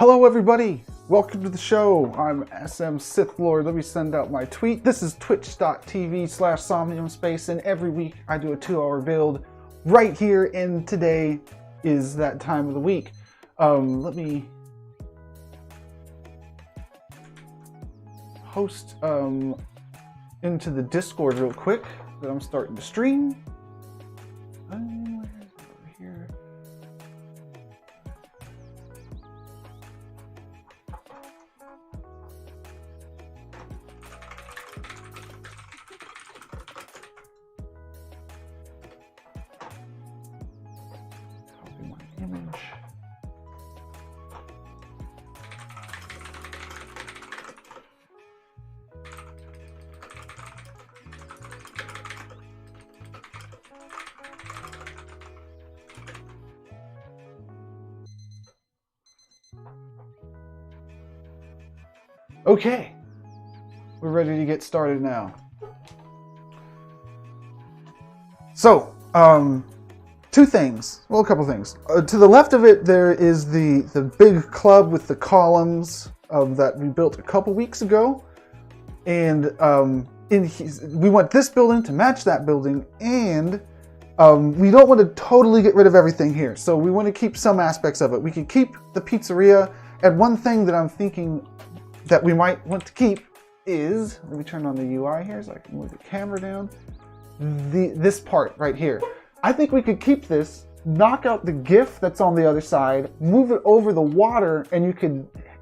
Hello everybody, welcome to the show. I'm SM Sith Lord. Let me send out my tweet. This is twitch.tv/Somnium Space, and every week I do a 2-hour build right here, and today is that time of the week. Let me host into the Discord real quick that I'm starting to stream. Over here. Copy my image. Okay, we're ready to get started now. So, two things. Well, a couple things. To the left of it, there is the big club with the columns that we built a couple weeks ago, and we want this building to match that building, and we don't want to totally get rid of everything here. So we want to keep some aspects of it. We can keep the pizzeria, and one thing that I'm thinking that we might want to keep is, let me turn on the UI here so I can move the camera down, this part right here. I think we could keep this, knock out the GIF that's on the other side, move it over the water, and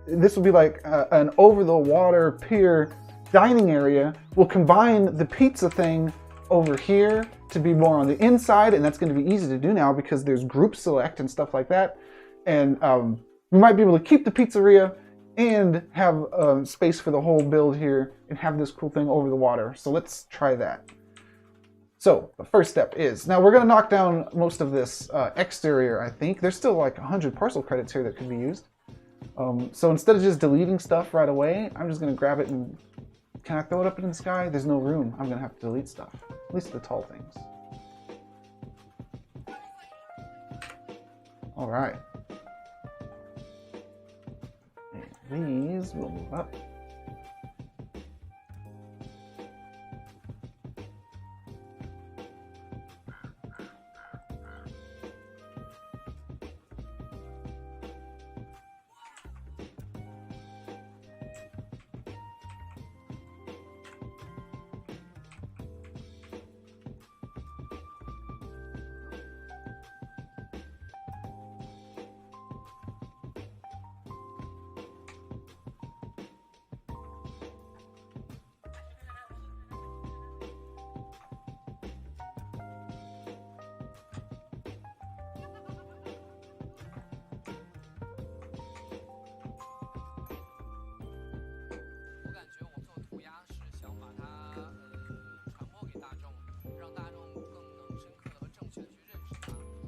this would be like an over the water pier dining area. We'll combine the pizza thing over here to be more on the inside, and that's going to be easy to do now because there's group select and stuff like that. And we might be able to keep the pizzeria and have space for the whole build here and have this cool thing over the water. So let's try that. So the first step is, now we're going to knock down most of this exterior, I think. There's still like 100 parcel credits here that could be used. So instead of just deleting stuff right away, I'm just going to grab it and, can I throw it up in the sky? There's no room. I'm going to have to delete stuff, at least the tall things. All right. These will move up.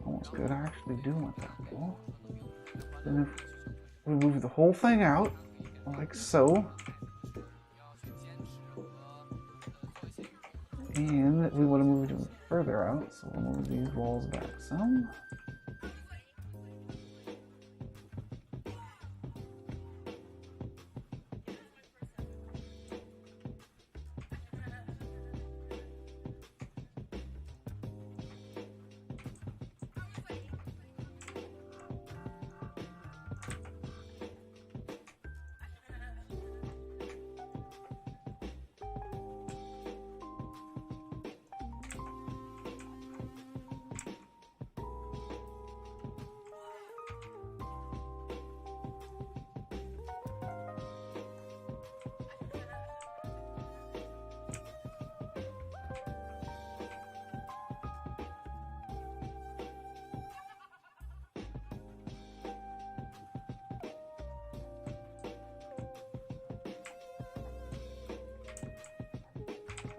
Almost good. I actually do want that wall. Then if we move the whole thing out, like so, and we want to move it even further out, so we'll move these walls back some.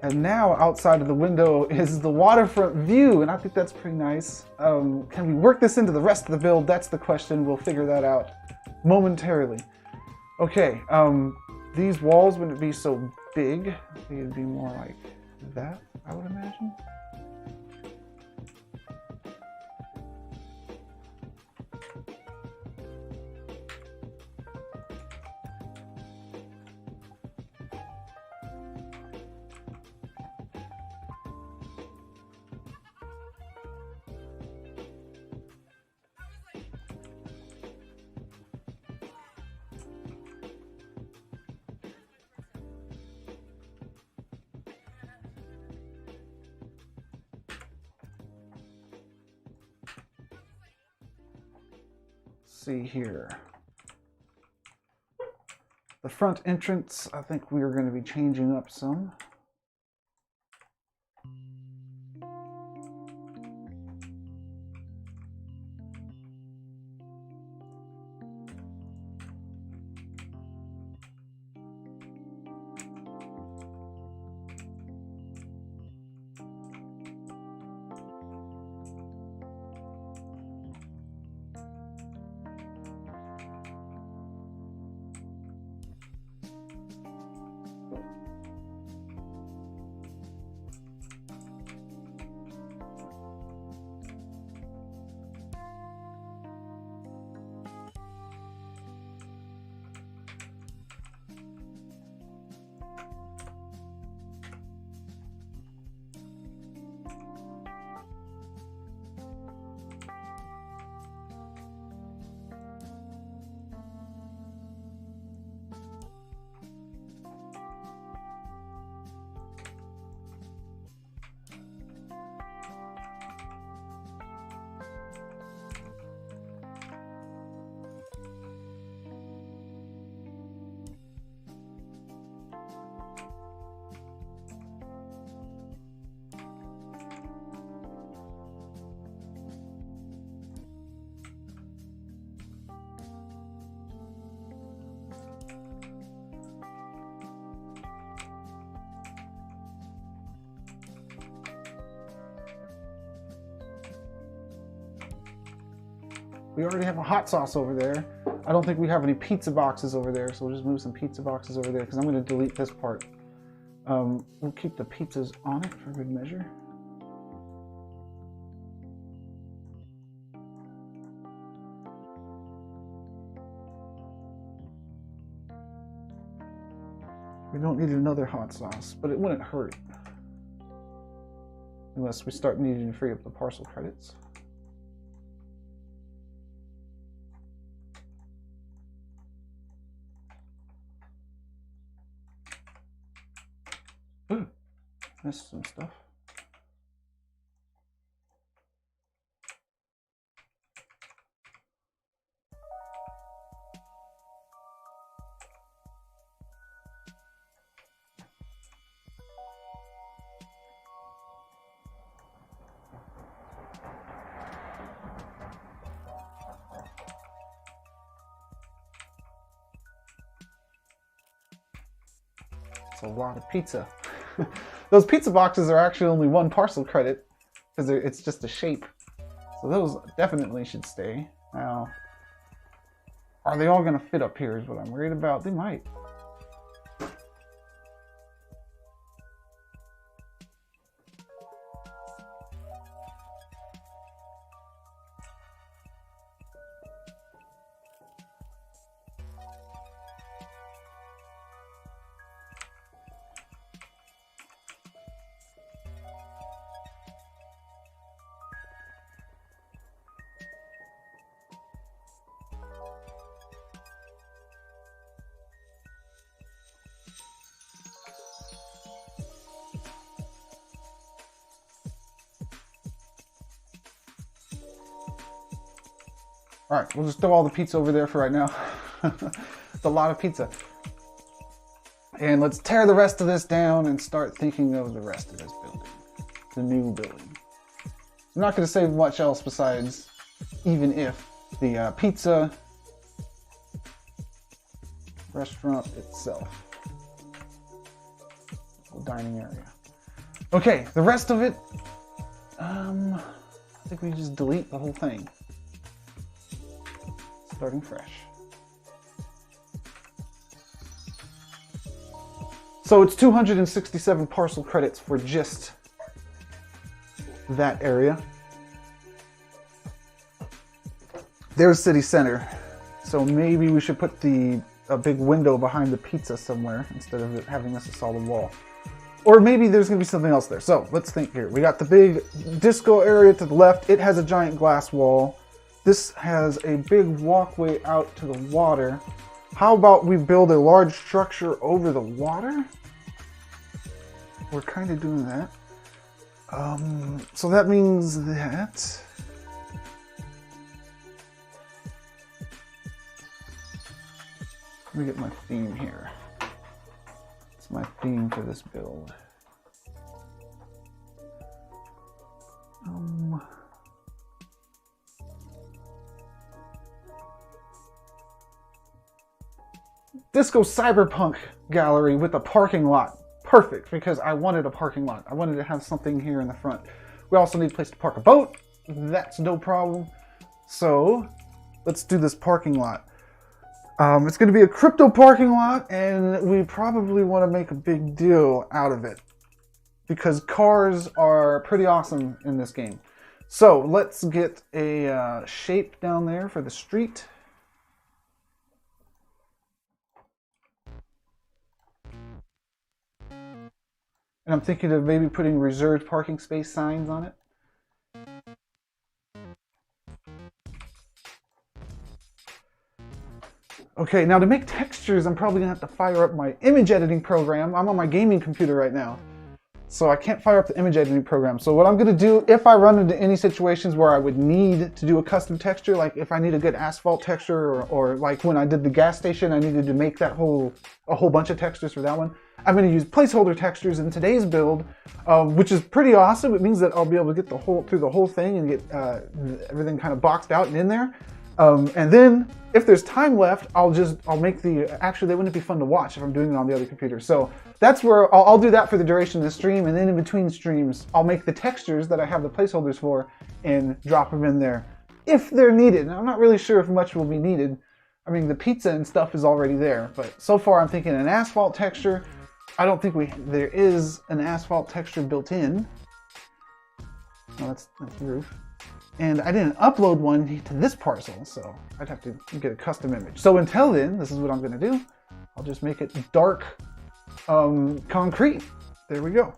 And now outside of the window is the waterfront view, and I think that's pretty nice. Can we work this into the rest of the build? That's the question. We'll figure that out momentarily. Okay, these walls wouldn't be so big. They'd be more like that, I would imagine. see here. The front entrance, I think we are going to be changing up some. We already have a hot sauce over there. I don't think we have any pizza boxes over there, so we'll just move some pizza boxes over there because I'm going to delete this part. We'll keep the pizzas on it for good measure. We don't need another hot sauce, but it wouldn't hurt. Unless we start needing to free up the parcel credits. Ooh, missed some stuff. It's a lot of pizza. Those pizza boxes are actually only one parcel credit because it's just a shape. So those definitely should stay. Now, are they all going to fit up here is what I'm worried about. They might. All right, we'll just throw all the pizza over there for right now. It's a lot of pizza. And let's tear the rest of this down and start thinking of the rest of this building. The new building. I'm not going to say much else besides even if the pizza restaurant itself. The dining area. Okay, the rest of it, I think we just delete the whole thing. Starting fresh. So it's 267 parcel credits for just that area. There's city center. So maybe we should put a big window behind the pizza somewhere instead of it having this a solid wall. Or maybe there's going to be something else there. So let's think here. We got the big disco area to the left. It has a giant glass wall. This has a big walkway out to the water. How about we build a large structure over the water? We're kind of doing that. So that means that Let me get my theme here. It's my theme for this build. Disco Cyberpunk gallery with a parking lot. Perfect, because I wanted a parking lot. I wanted to have something here in the front. We also need a place to park a boat. That's no problem. So let's do this parking lot. It's going to be a crypto parking lot, and we probably want to make a big deal out of it because cars are pretty awesome in this game. So let's get a shape down there for the street. And I'm thinking of maybe putting reserved parking space signs on it. Okay, now to make textures, I'm probably gonna have to fire up my image editing program. I'm on my gaming computer right now, so I can't fire up the image editing program. So what I'm gonna do, if I run into any situations where I would need to do a custom texture, like if I need a good asphalt texture, or like when I did the gas station, I needed to make that a whole bunch of textures for that one. I'm going to use placeholder textures in today's build, which is pretty awesome. It means that I'll be able to get through the whole thing and get everything kind of boxed out and in there. And then if there's time left, I'll make actually they wouldn't be fun to watch if I'm doing it on the other computer. So that's where I'll do that for the duration of the stream, and then in between streams, I'll make the textures that I have the placeholders for and drop them in there if they're needed. Now, I'm not really sure if much will be needed. I mean, the pizza and stuff is already there, but so far I'm thinking an asphalt texture. I don't think there is an asphalt texture built in. No, that's the roof. And I didn't upload one to this parcel, so I'd have to get a custom image. So until then, this is what I'm gonna do. I'll just make it dark concrete. There we go.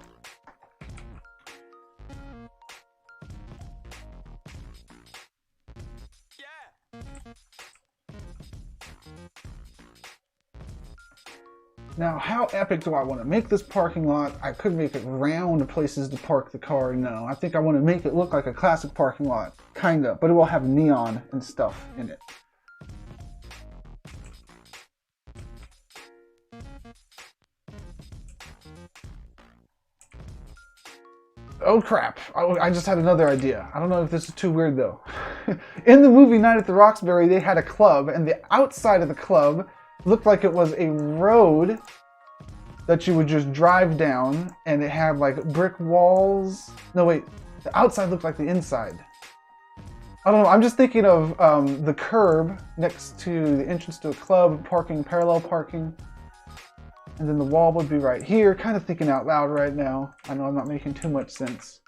Now, how epic do I want to make this parking lot? I could make it round places to park the car. No, I think I want to make it look like a classic parking lot, kinda, but it will have neon and stuff in it. Oh crap, I just had another idea. I don't know if this is too weird though. In the movie Night at the Roxbury, they had a club, and the outside of the club looked like it was a road that you would just drive down, and it had like brick walls. No wait, the outside looked like the inside. I don't know, I'm just thinking of the curb next to the entrance to a club, parking, parallel parking. And then the wall would be right here, kind of thinking out loud right now. I know I'm not making too much sense.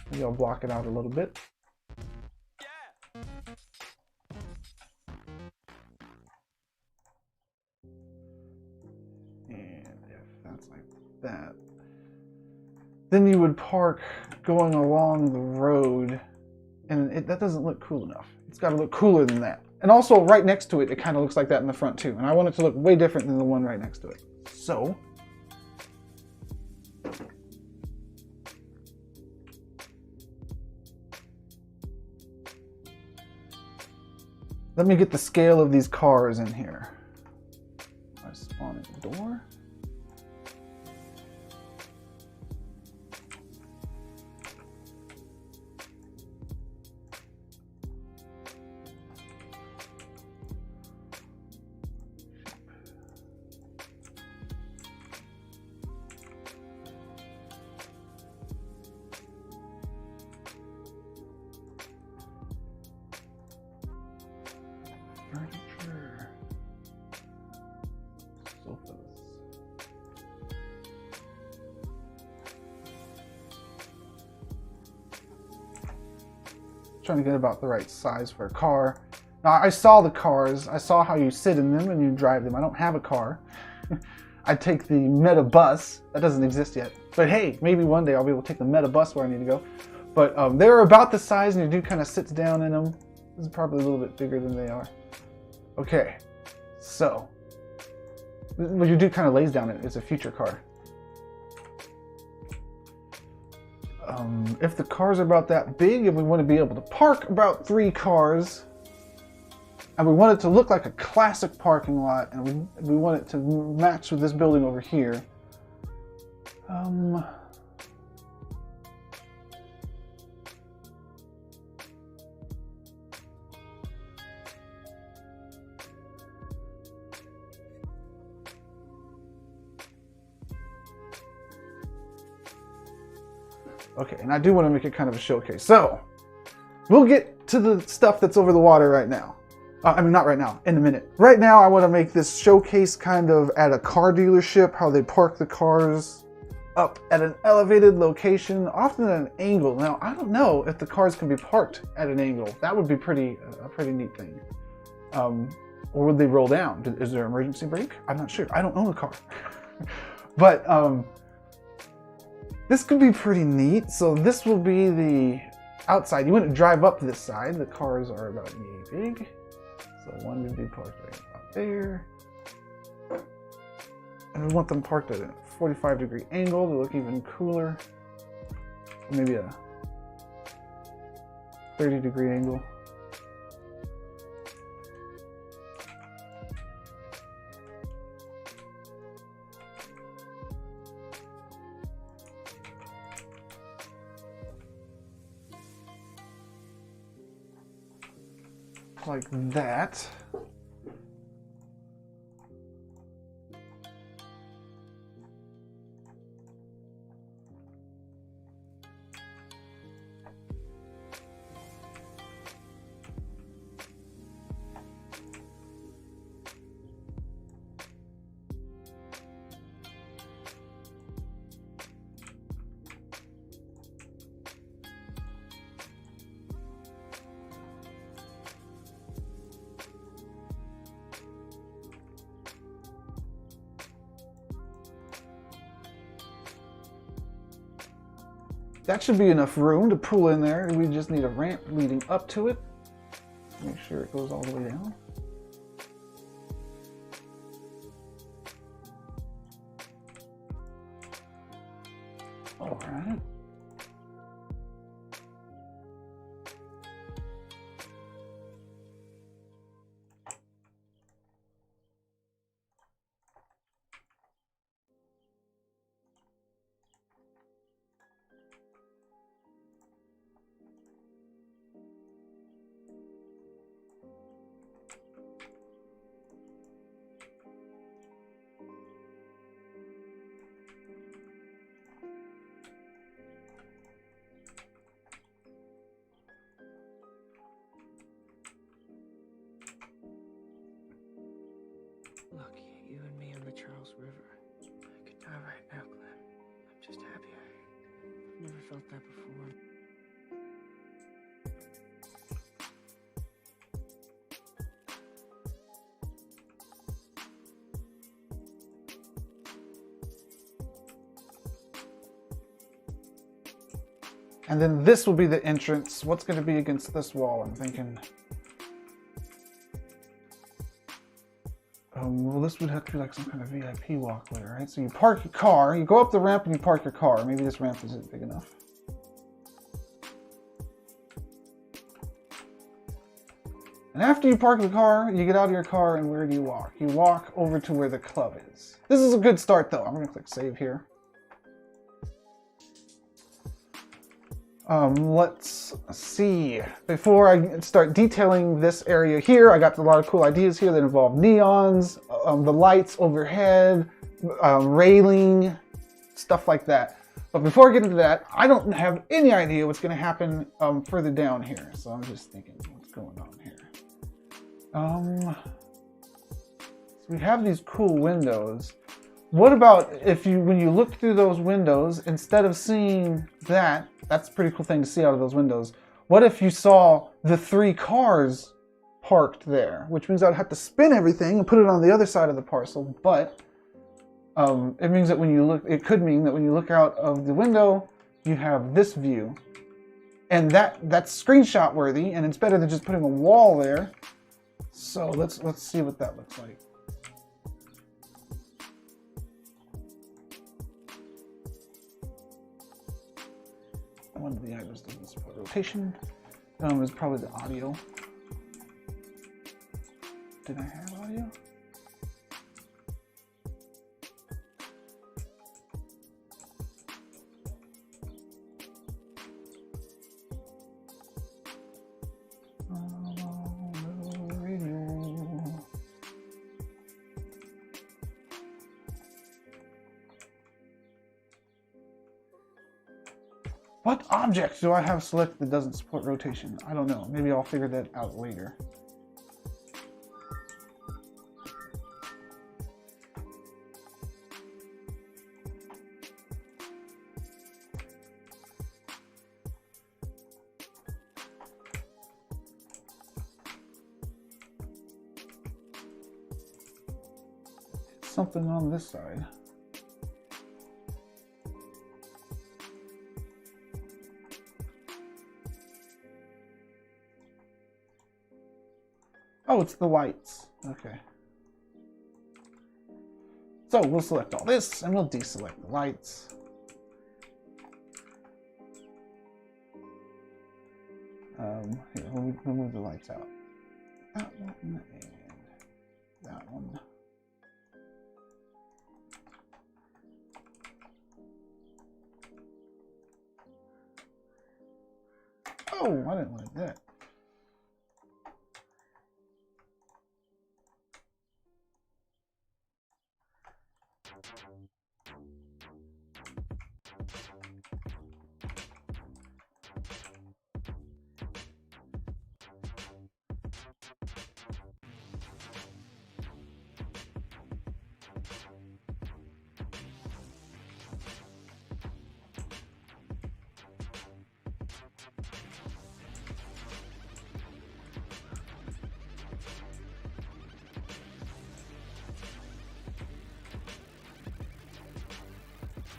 Maybe I'll block it out a little bit. That. Then you would park going along the road, and that doesn't look cool enough. It's got to look cooler than that. And also right next to it, it kind of looks like that in the front too. And I want it to look way different than the one right next to it. So let me get the scale of these cars in here. I spawn a door. Furniture. Sofas. Trying to get about the right size for a car. Now, I saw the cars. I saw how you sit in them and you drive them. I don't have a car. I'd take the Meta bus. That doesn't exist yet. But hey, maybe one day I'll be able to take the Meta bus where I need to go. But they're about the size, and your dude kind of sits down in them. This is probably a little bit bigger than they are. Okay, so what your dude kind of lays down in it. It's a future car. If the cars are about that big, if we want to be able to park about 3 cars, And we want it to look like a classic parking lot, and we want it to match with this building over here. Okay, and I do want to make it kind of a showcase. So, we'll get to the stuff that's over the water right now. I mean, not right now, in a minute. Right now, I want to make this showcase kind of at a car dealership, how they park the cars up at an elevated location, often at an angle. Now, I don't know if the cars can be parked at an angle. That would be a pretty neat thing. Or would they roll down? Is there an emergency brake? I'm not sure. I don't own a car. But this could be pretty neat. So this will be the outside. You wouldn't drive up this side. The cars are about yay big. So one would be parked right about there. And we want them parked at a 45-degree angle to look even cooler. Maybe a 30-degree angle. Like that. That should be enough room to pull in there. We just need a ramp leading up to it. Make sure it goes all the way down. All right. Look, you and me on the Charles River. I could die right now, Glenn. I'm just happy. I've never felt that before. And then this will be the entrance. What's going to be against this wall? I'm thinking. Well, this would have to be like some kind of VIP walkway, right? So you park your car, you go up the ramp and you park your car. Maybe this ramp isn't big enough. And after you park the car, you get out of your car, and where do you walk? You walk over to where the club is. This is a good start, though. I'm going to click save here. Let's see. Before I start detailing this area here, I got a lot of cool ideas here that involve neons, the lights overhead, railing, stuff like that. But before I get into that, I don't have any idea what's going to happen further down here. So I'm just thinking, what's going on here? So we have these cool windows. What about if when you look through those windows, instead of seeing that's a pretty cool thing to see out of those windows. What if you saw the 3 cars parked there? Which means I'd have to spin everything and put it on the other side of the parcel. But it means that it could mean that when you look out of the window, you have this view. And that's screenshot worthy, and it's better than just putting a wall there. So let's see what that looks like. One of the items doesn't support rotation. Is probably the audio. Did I have audio? What object do I have selected that doesn't support rotation? I don't know. Maybe I'll figure that out later. Something on this side. Oh, it's the lights. Okay. So we'll select all this and we'll deselect the lights. Here, we'll move the lights out. That one and that one. Oh, I didn't like that.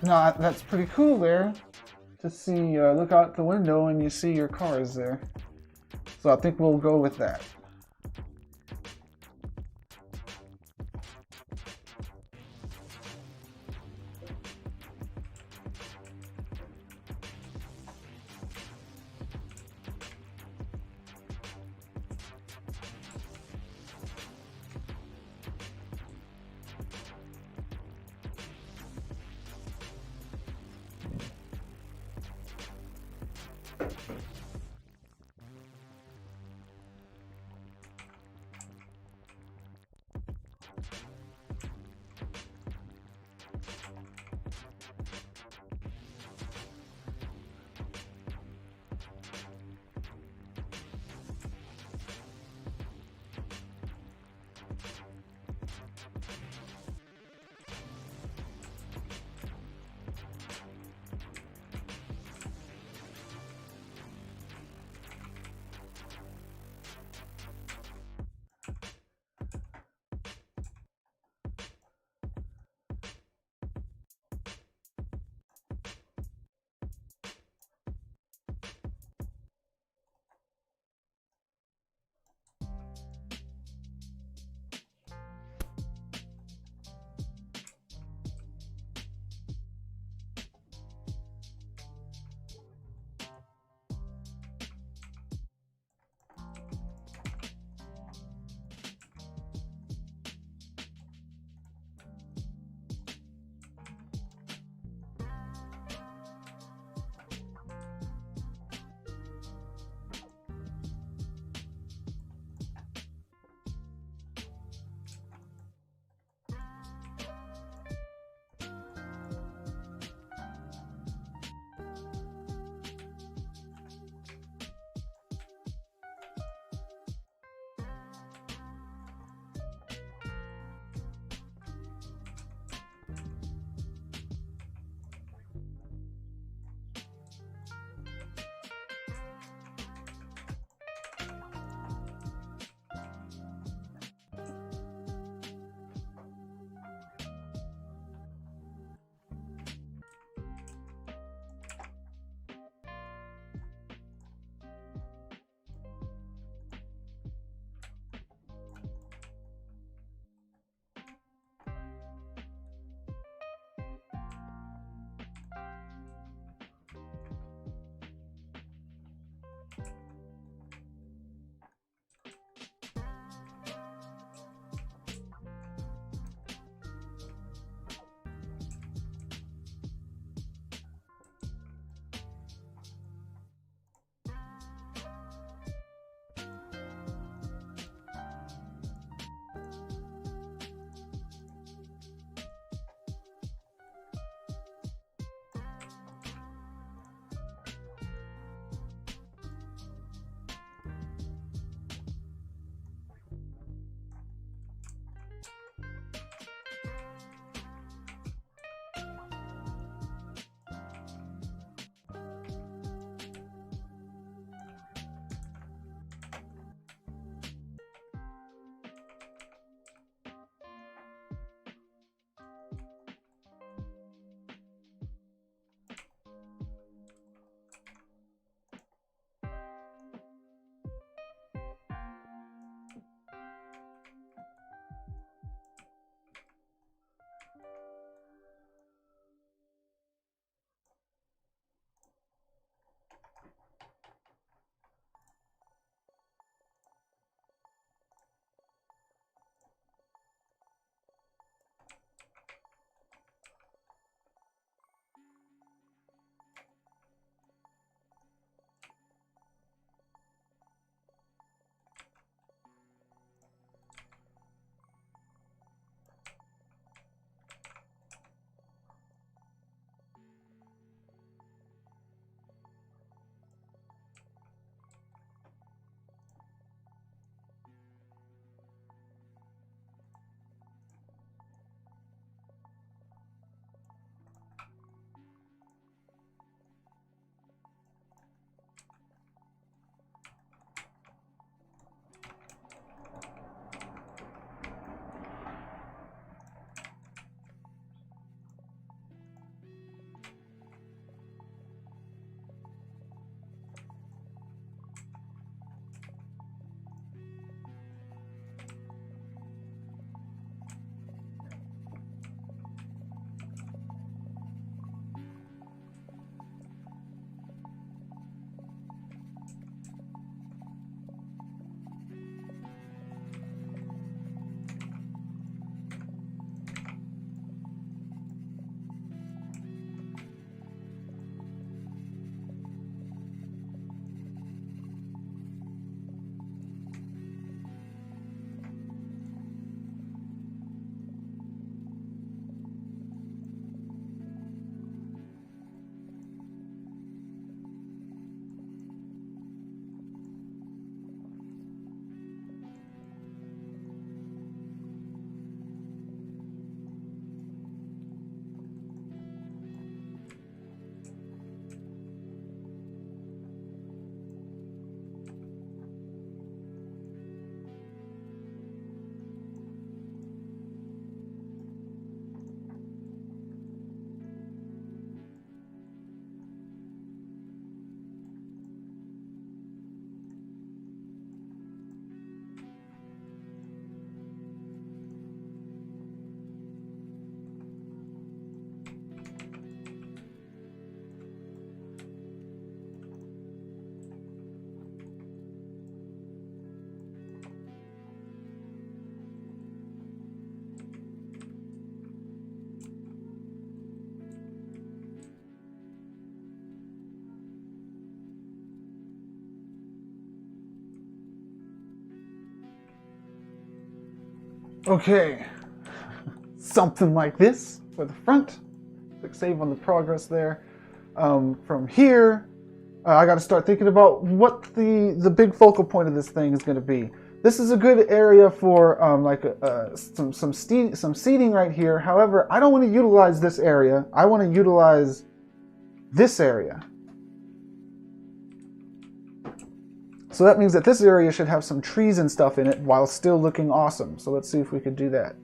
No, that's pretty cool there. To see, look out the window and you see your cars there. So I think we'll go with that. Okay, something like this for the front. Click save on the progress there. From here, I got to start thinking about what the big focal point of this thing is going to be. This is a good area for some seating right here. However, I don't want to utilize this area. I want to utilize this area. So that means that this area should have some trees and stuff in it while still looking awesome. So let's see if we could do that.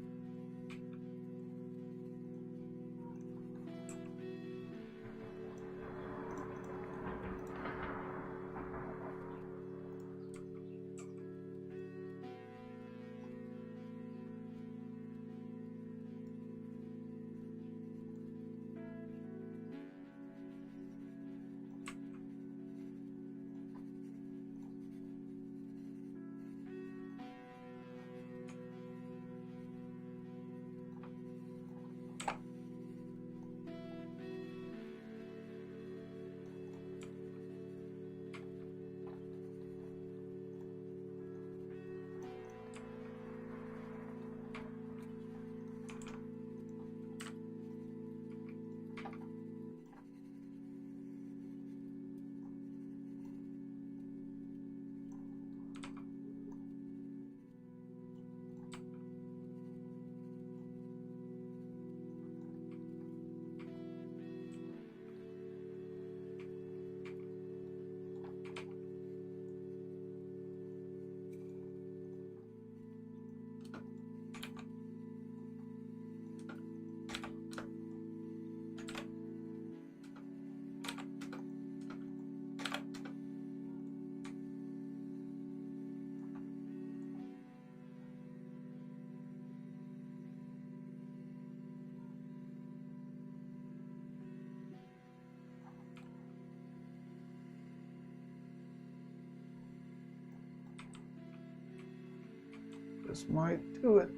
This might do it.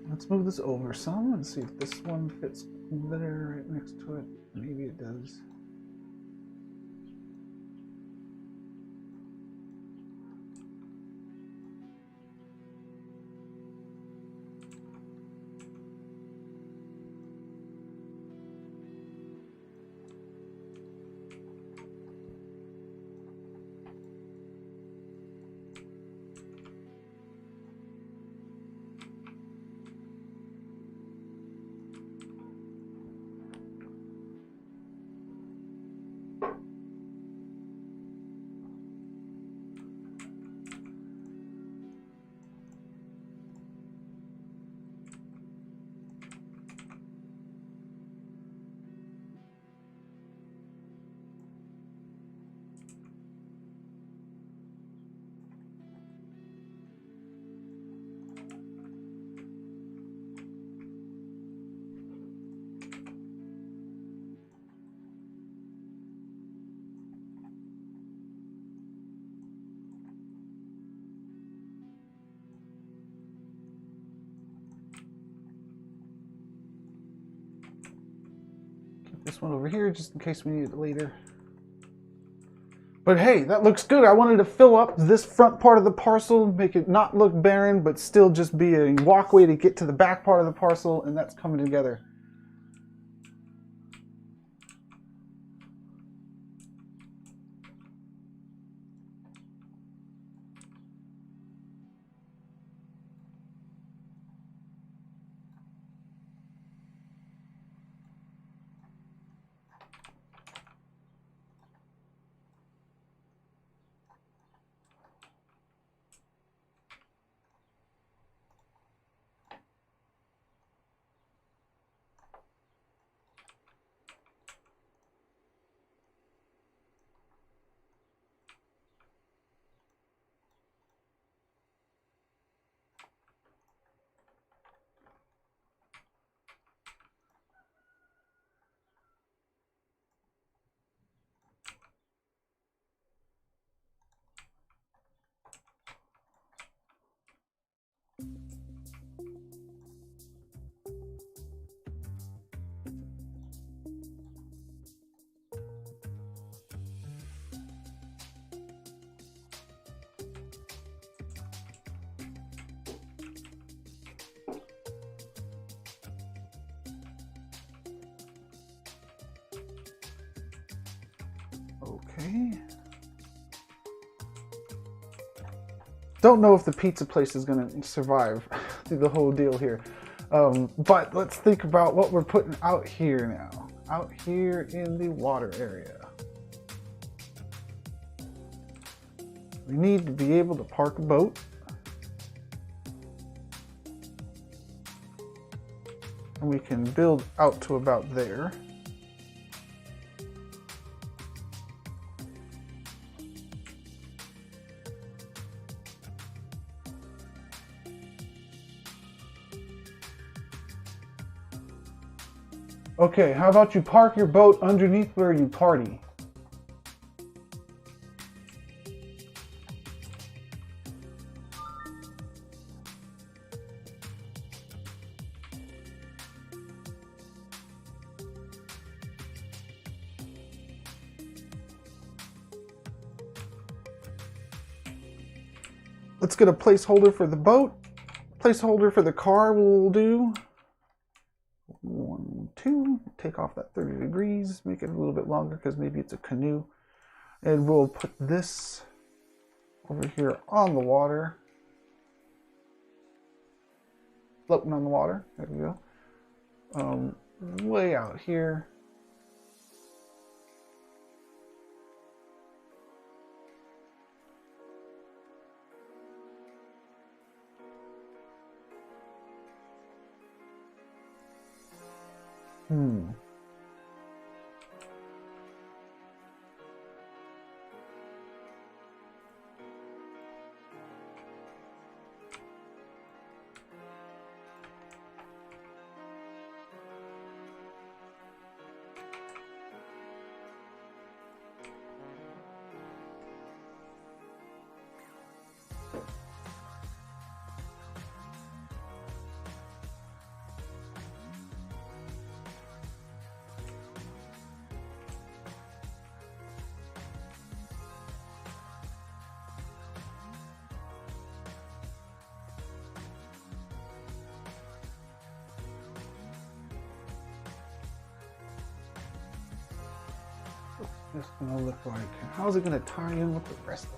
Let's move this over some and see if this one fits better right next to it. Maybe it does. This one over here just in case we need it later. But hey, that looks good. I wanted to fill up this front part of the parcel, make it not look barren, but still just be a walkway to get to the back part of the parcel, and that's coming together. Okay. Don't know if the pizza place is going to survive through the whole deal here. But let's think about what we're putting out here now. Out here in the water area. We need to be able to park a boat. And we can build out to about there. Okay, how about you park your boat underneath where you party? Let's get a placeholder for the boat. Placeholder for the car will do. 1, 2, take off that 30 degrees, make it a little bit longer because maybe it's a canoe. And we'll put this over here on the water. Floating on the water, there we go. Way out here. What's this gonna look like? How's it gonna tie in with the rest of it?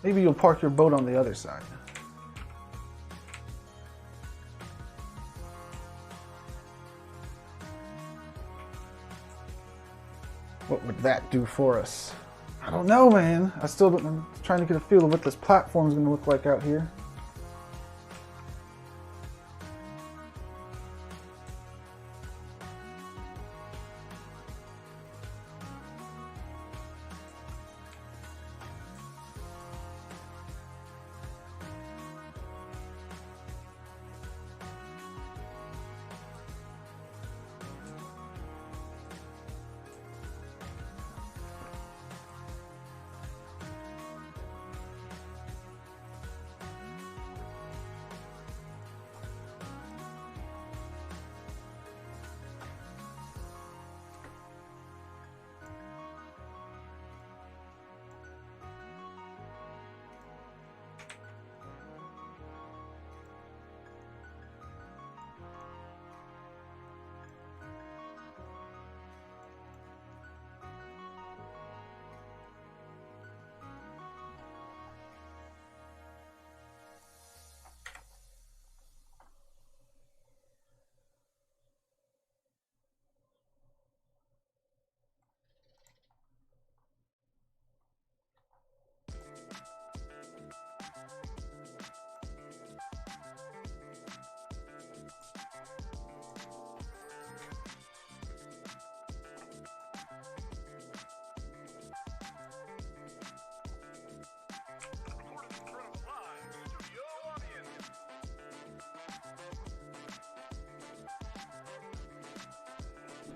Maybe you'll park your boat on the other side. What would that do for us? I don't know, man. I'm trying to get a feel of what this platform is going to look like out here.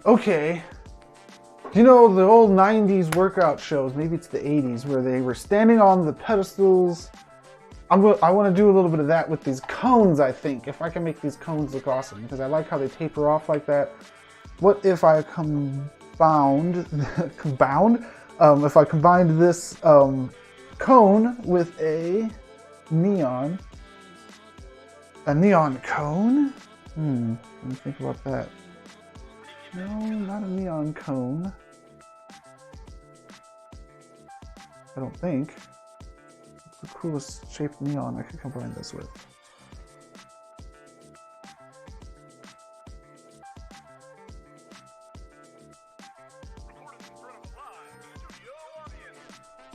Okay. You know the old 90s workout shows, maybe it's the 80s, where they were standing on the pedestals. I want to do a little bit of that with these cones, I think, if I can make these cones look awesome, because I like how they taper off like that. What if I combined this cone with a neon cone? Let me think about that. No, not a neon cone. I don't think. What's the coolest shaped neon I could combine this with?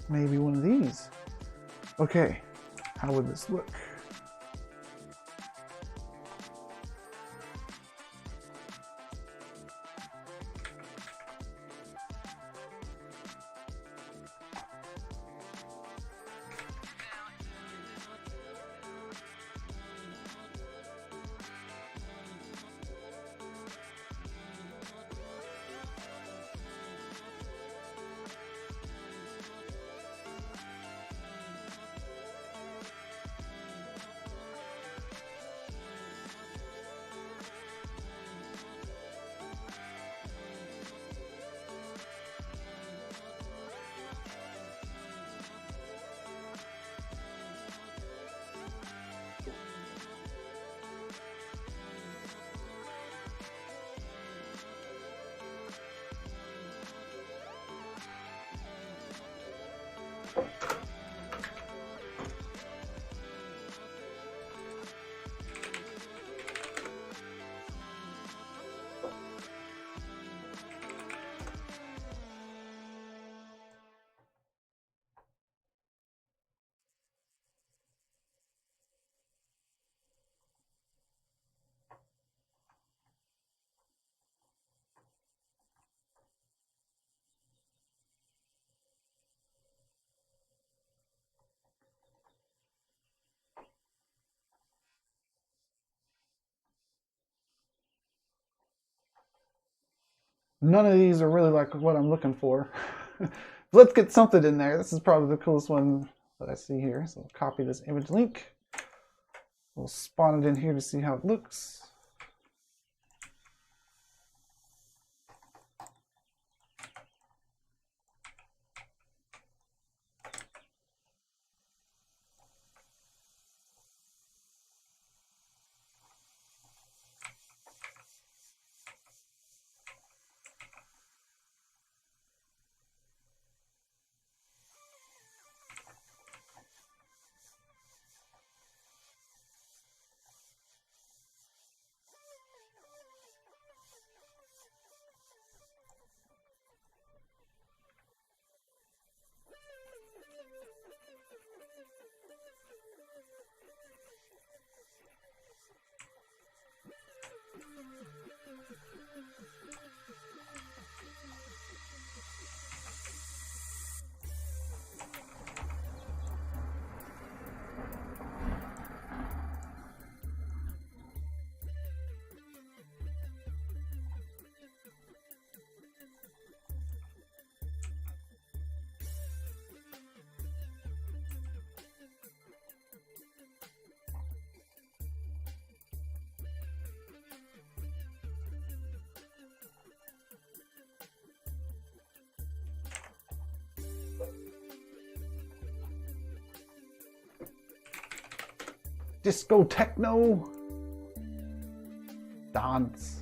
Maybe one of these. Okay, how would this look? None of these are really like what I'm looking for. Let's get something in there. This is probably the coolest one that I see here. So I'll copy this image link. We'll spawn it in here to see how it looks. Disco techno dance.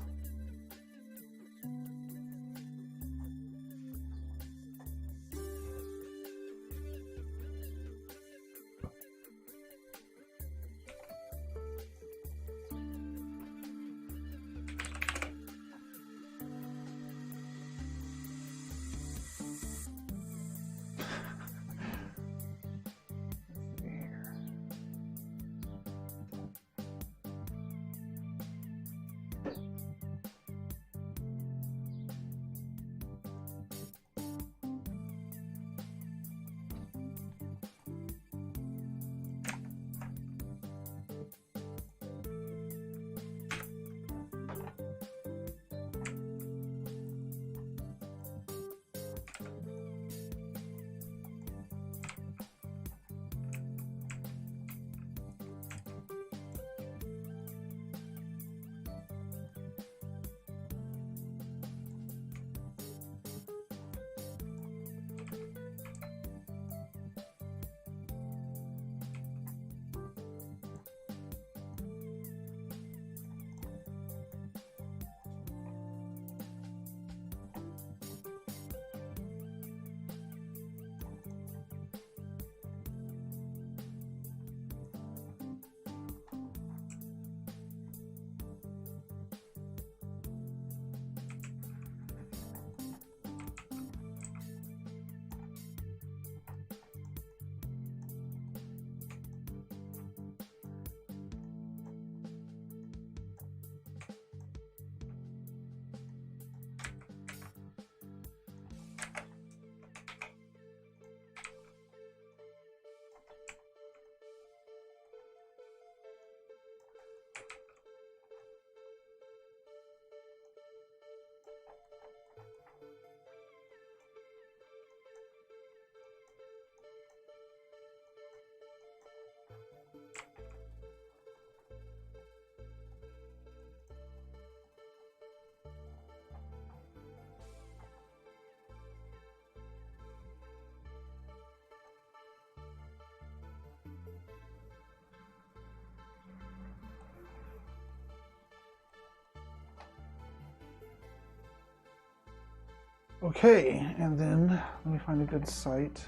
Okay, and then let me find a good site.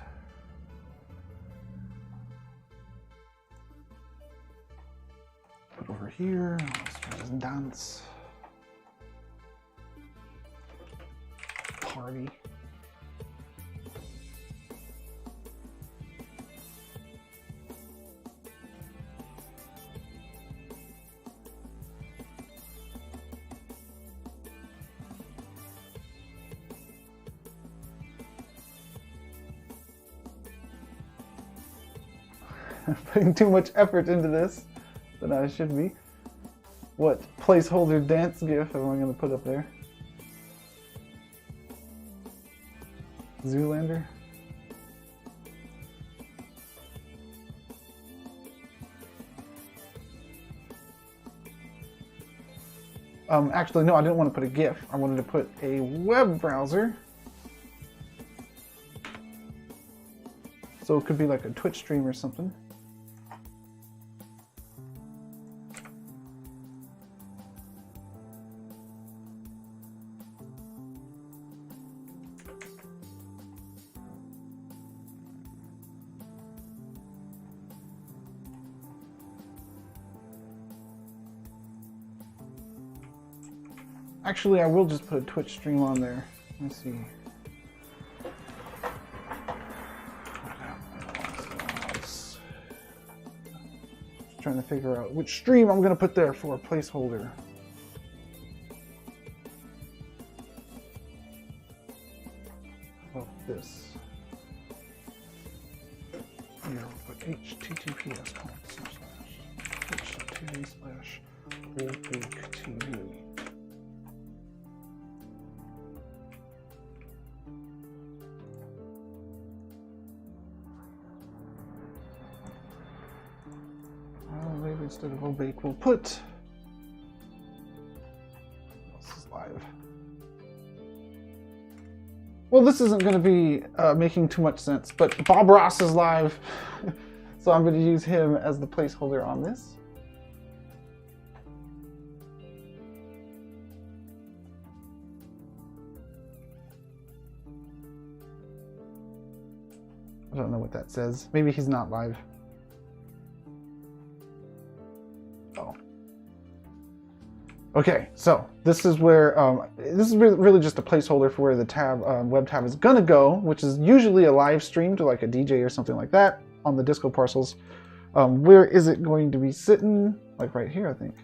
Put over here. Let's try this dance party. Putting too much effort into this than I should be. What placeholder dance gif am I going to put up there? Zoolander? Actually, no, I didn't want to put a GIF. I wanted to put a web browser. So it could be like a Twitch stream or something. Actually, I will just put a Twitch stream on there. Let's see. Just trying to figure out which stream I'm going to put there for a placeholder. How about this? Here, we'll put https://http/oldbigtv. Instead of obake, we'll put this is live. Well, this isn't going to be making too much sense, but Bob Ross is live, so I'm going to use him as the placeholder on this. I don't know what that says. Maybe he's not live. Okay, so this is where this is really just a placeholder for where the tab web tab is gonna go, which is usually a live stream to like a DJ or something like that on the Disco parcels. Where is it going to be sitting? Like right here, I think.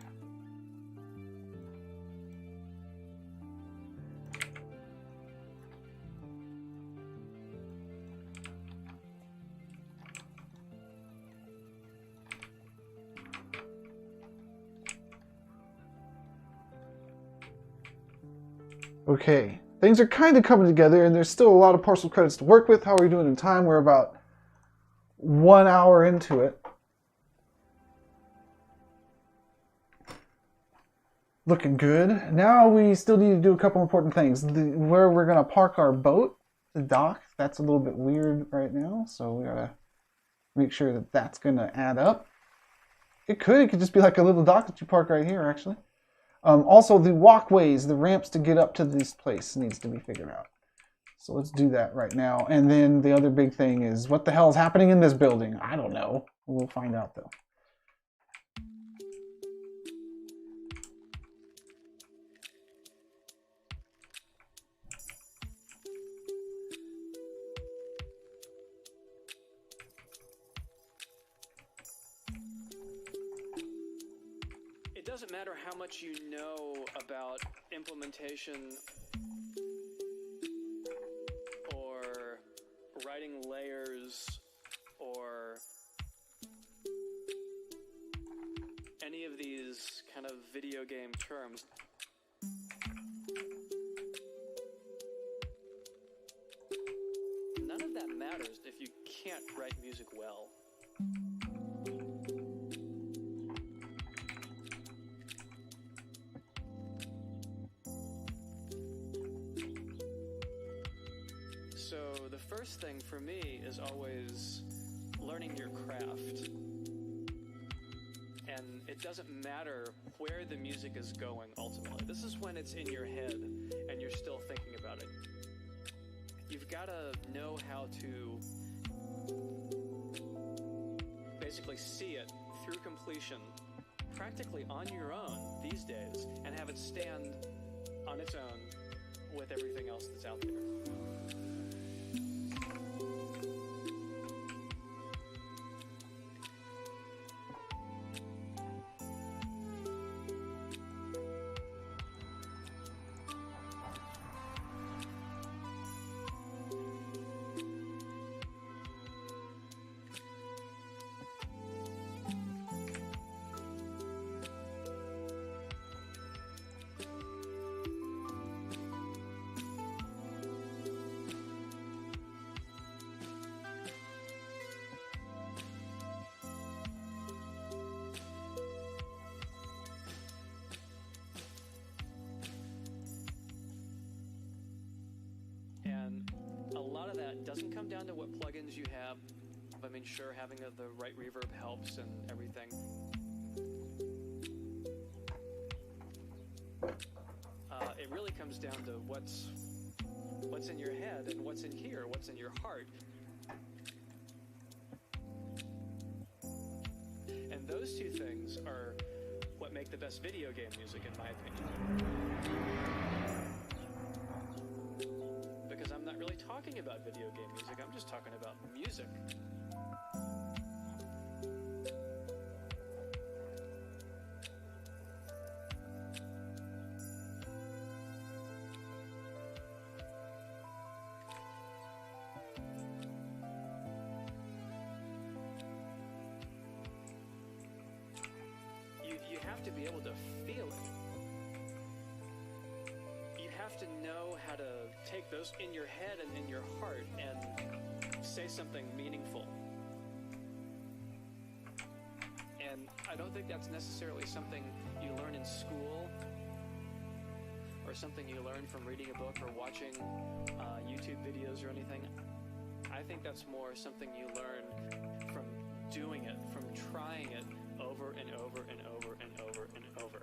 Okay, things are kind of coming together, and there's still a lot of parcel credits to work with. How are we doing in time? We're about 1 hour into it. Looking good. Now we still need to do a couple important things. Where we're going to park our boat, the dock, that's a little bit weird right now, so we gotta make sure that that's going to add up. It could just be like a little dock that you park right here, actually. Also, the walkways, the ramps to get up to this place needs to be figured out. So let's do that right now. And then the other big thing is, what the hell is happening in this building? I don't know. We'll find out, though. It doesn't matter how much you know about implementation or writing layers or any of these kind of video game terms. None of that matters if you can't write music well. So the first thing for me is always learning your craft. And it doesn't matter where the music is going ultimately. This is when it's in your head and you're still thinking about it. gotta know how to basically see it through completion practically on your own these days and have it stand on its own with everything else that's out there. And a lot of that doesn't come down to what plugins you have. I mean, sure, having the right reverb helps and everything. It really comes down to what's in your head and what's in here, what's in your heart. And those two things are what make the best video game music, in my opinion. Because I'm not really talking about video game music, I'm just talking about music. You have to be able to feel it. You have to know how to take those in your head and in your heart and say something meaningful. And I don't think that's necessarily something you learn in school or something you learn from reading a book or watching YouTube videos or anything. I think that's more something you learn from doing it, from trying it over and over and over and over and over.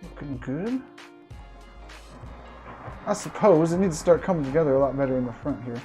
Looking good. I suppose it needs to start coming together a lot better in the front here.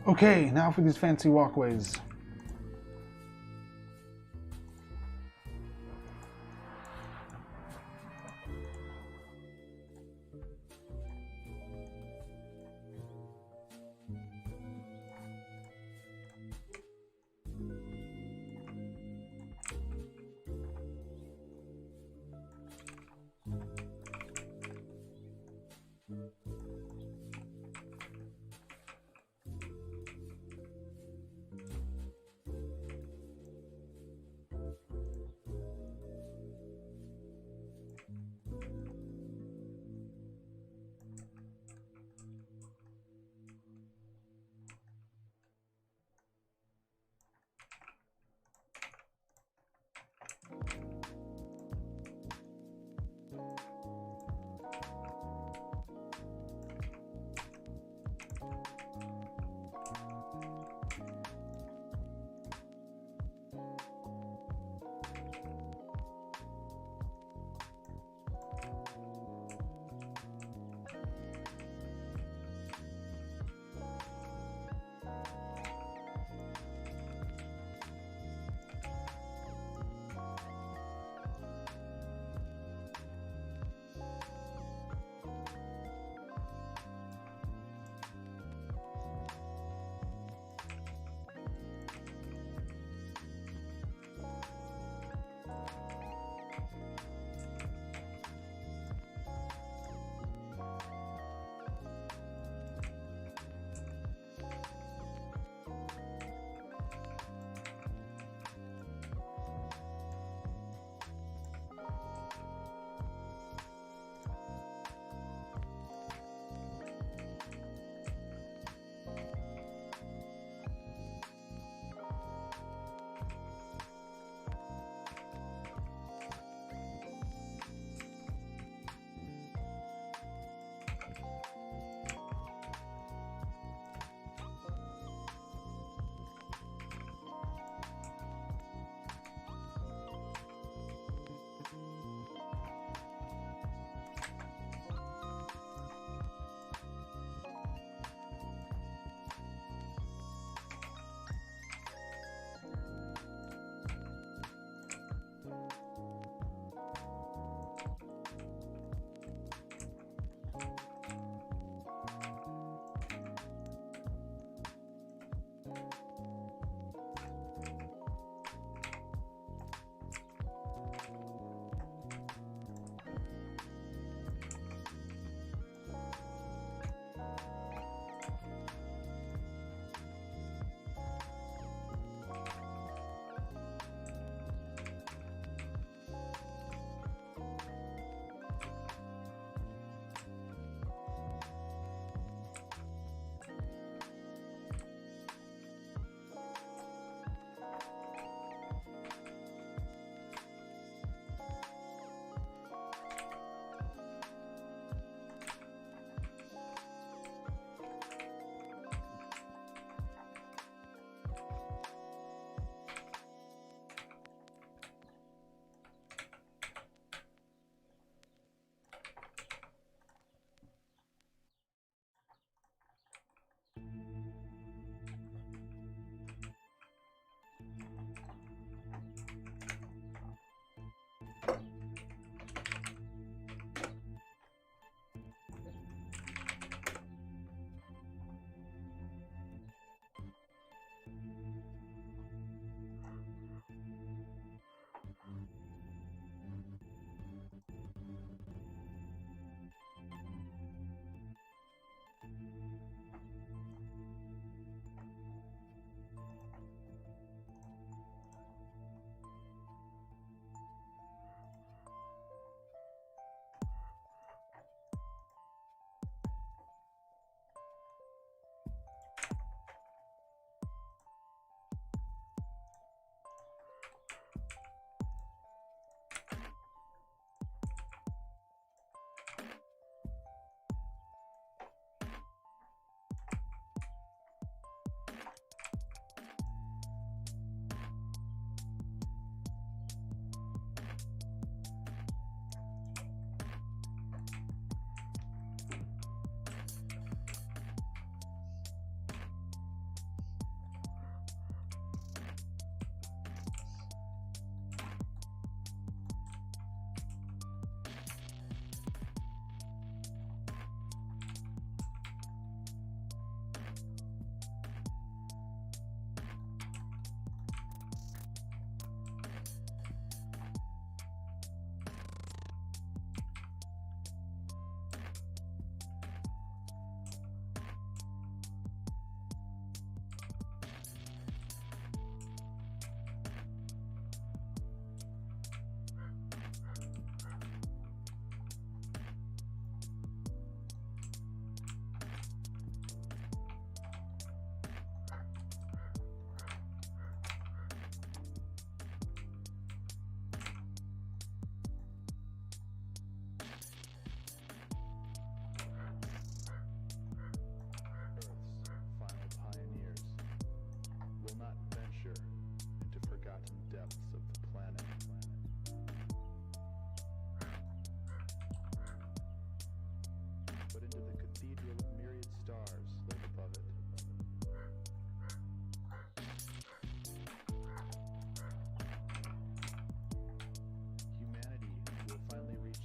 Okay, now for these fancy walkways.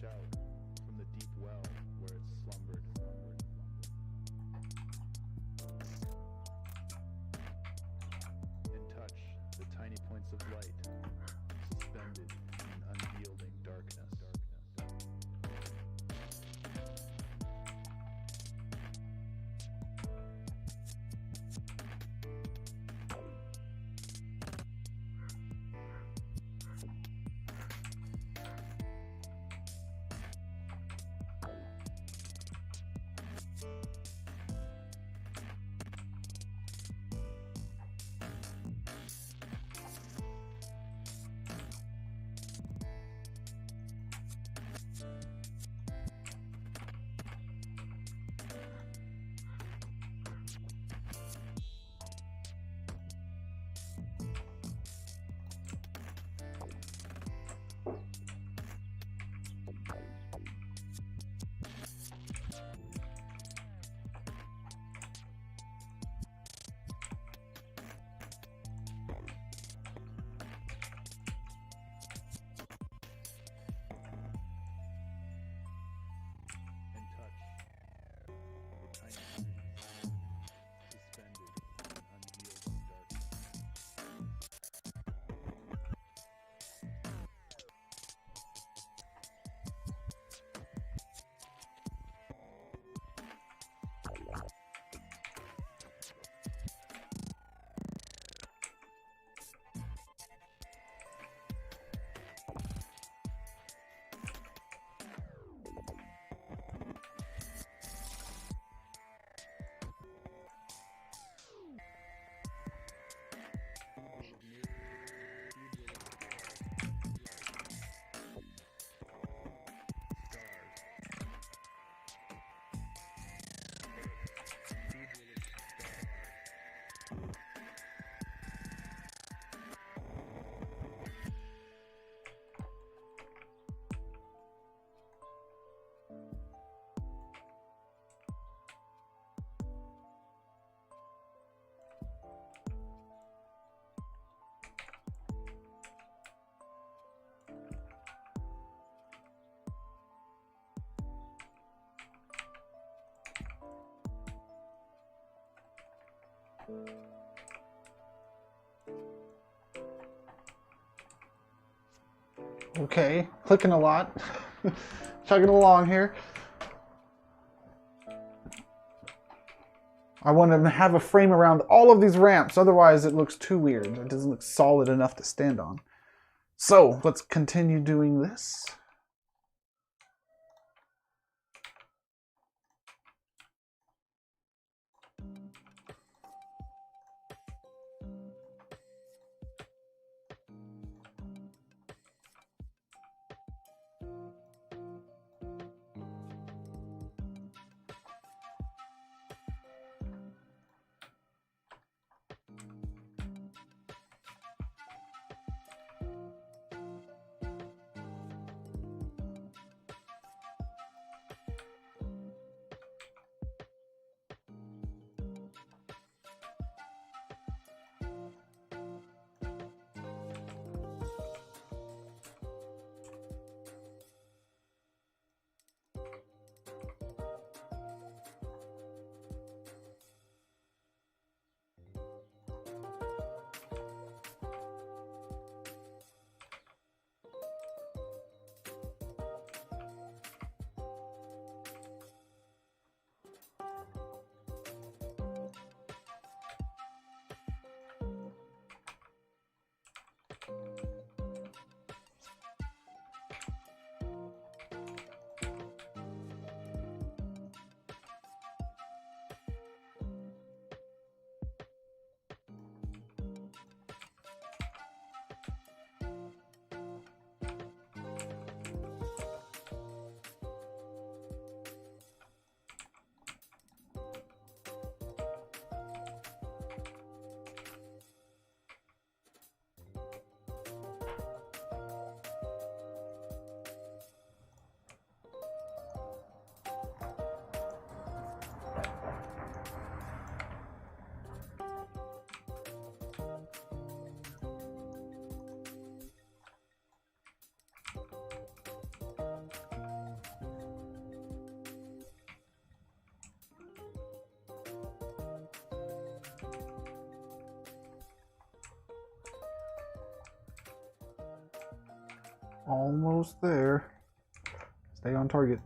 out from the deep well where it slumbered. And touch the tiny points of light suspended in unyielding darkness. Okay, clicking a lot. Chugging along here. I want to have a frame around all of these ramps, otherwise it looks too weird. It doesn't look solid enough to stand on. So, let's continue doing this. Almost there. Stay on target.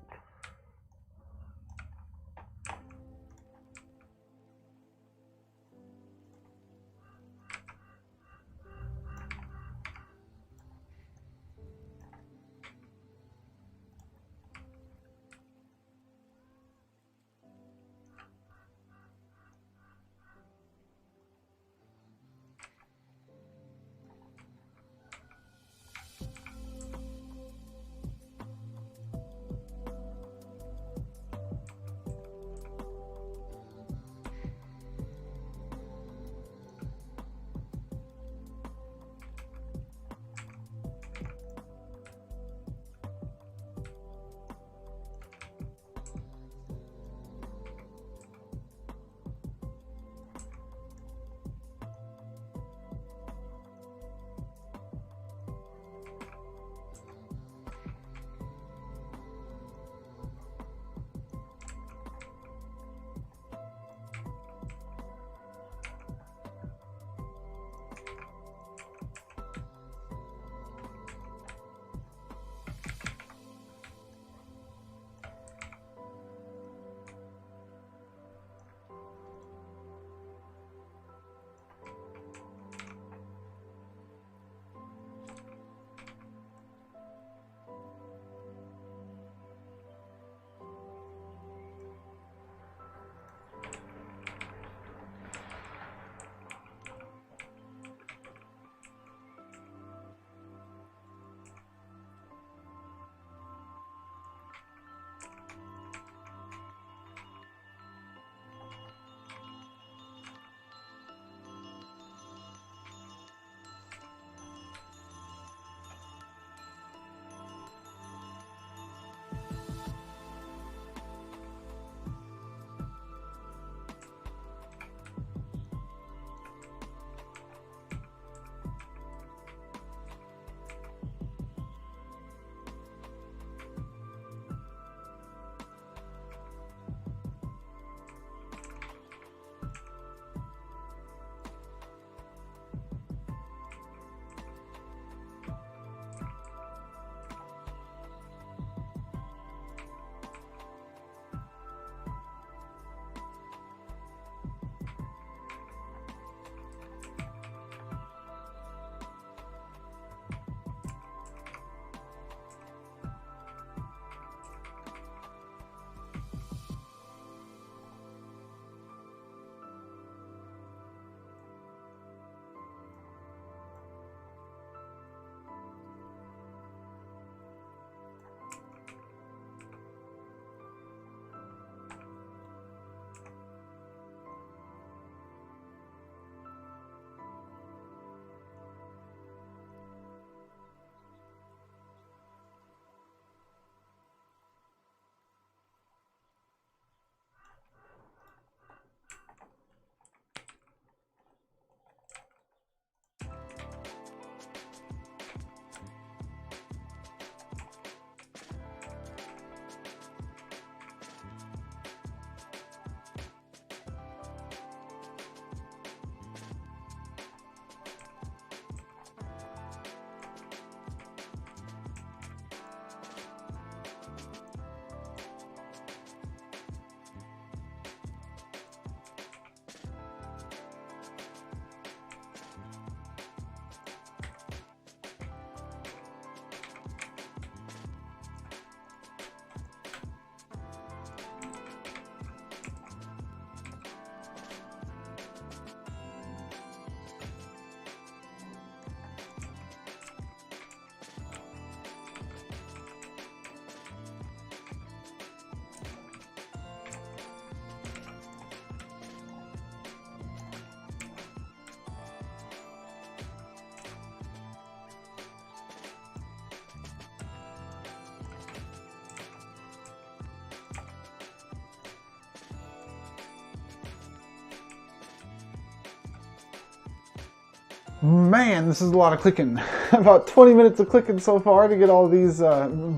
Man, this is a lot of clicking. About 20 minutes of clicking so far to get all these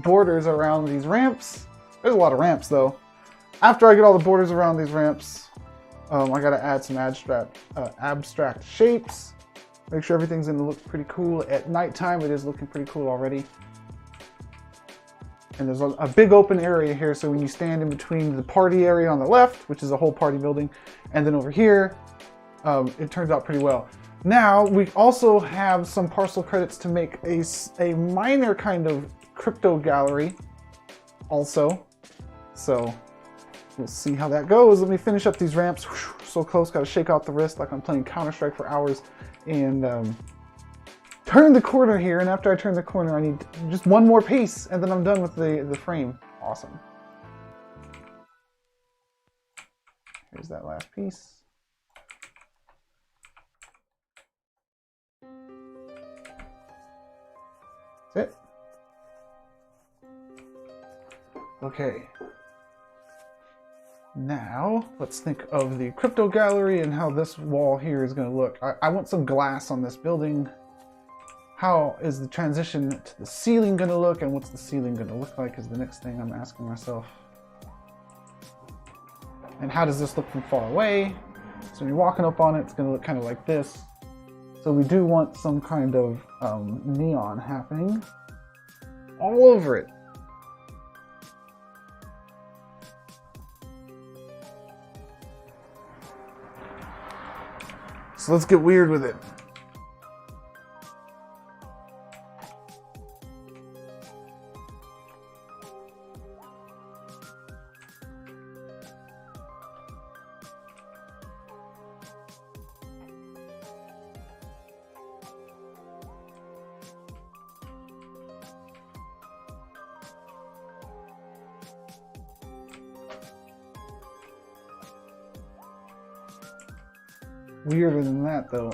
borders around these ramps. There's a lot of ramps though. After I get all the borders around these ramps, I gotta add some abstract shapes. Make sure everything's gonna look pretty cool. At nighttime, it is looking pretty cool already. And there's a big open area here, so when you stand in between the party area on the left, which is a whole party building, and then over here, it turns out pretty well. Now, we also have some parcel credits to make a minor kind of crypto gallery also. So we'll see how that goes. Let me finish up these ramps. So close, gotta shake out the wrist like I'm playing Counter-Strike for hours. And turn the corner here, and after I turn the corner, I need just one more piece, and then I'm done with the frame. Awesome. Here's that last piece. That's it. Okay. Now, let's think of the crypto gallery and how this wall here is going to look. I want some glass on this building. How is the transition to the ceiling going to look, and what's the ceiling going to look like is the next thing I'm asking myself. And how does this look from far away? So when you're walking up on it, it's going to look kind of like this. So we do want some kind of neon happening all over it. So let's get weird with it. Weirder than that, though.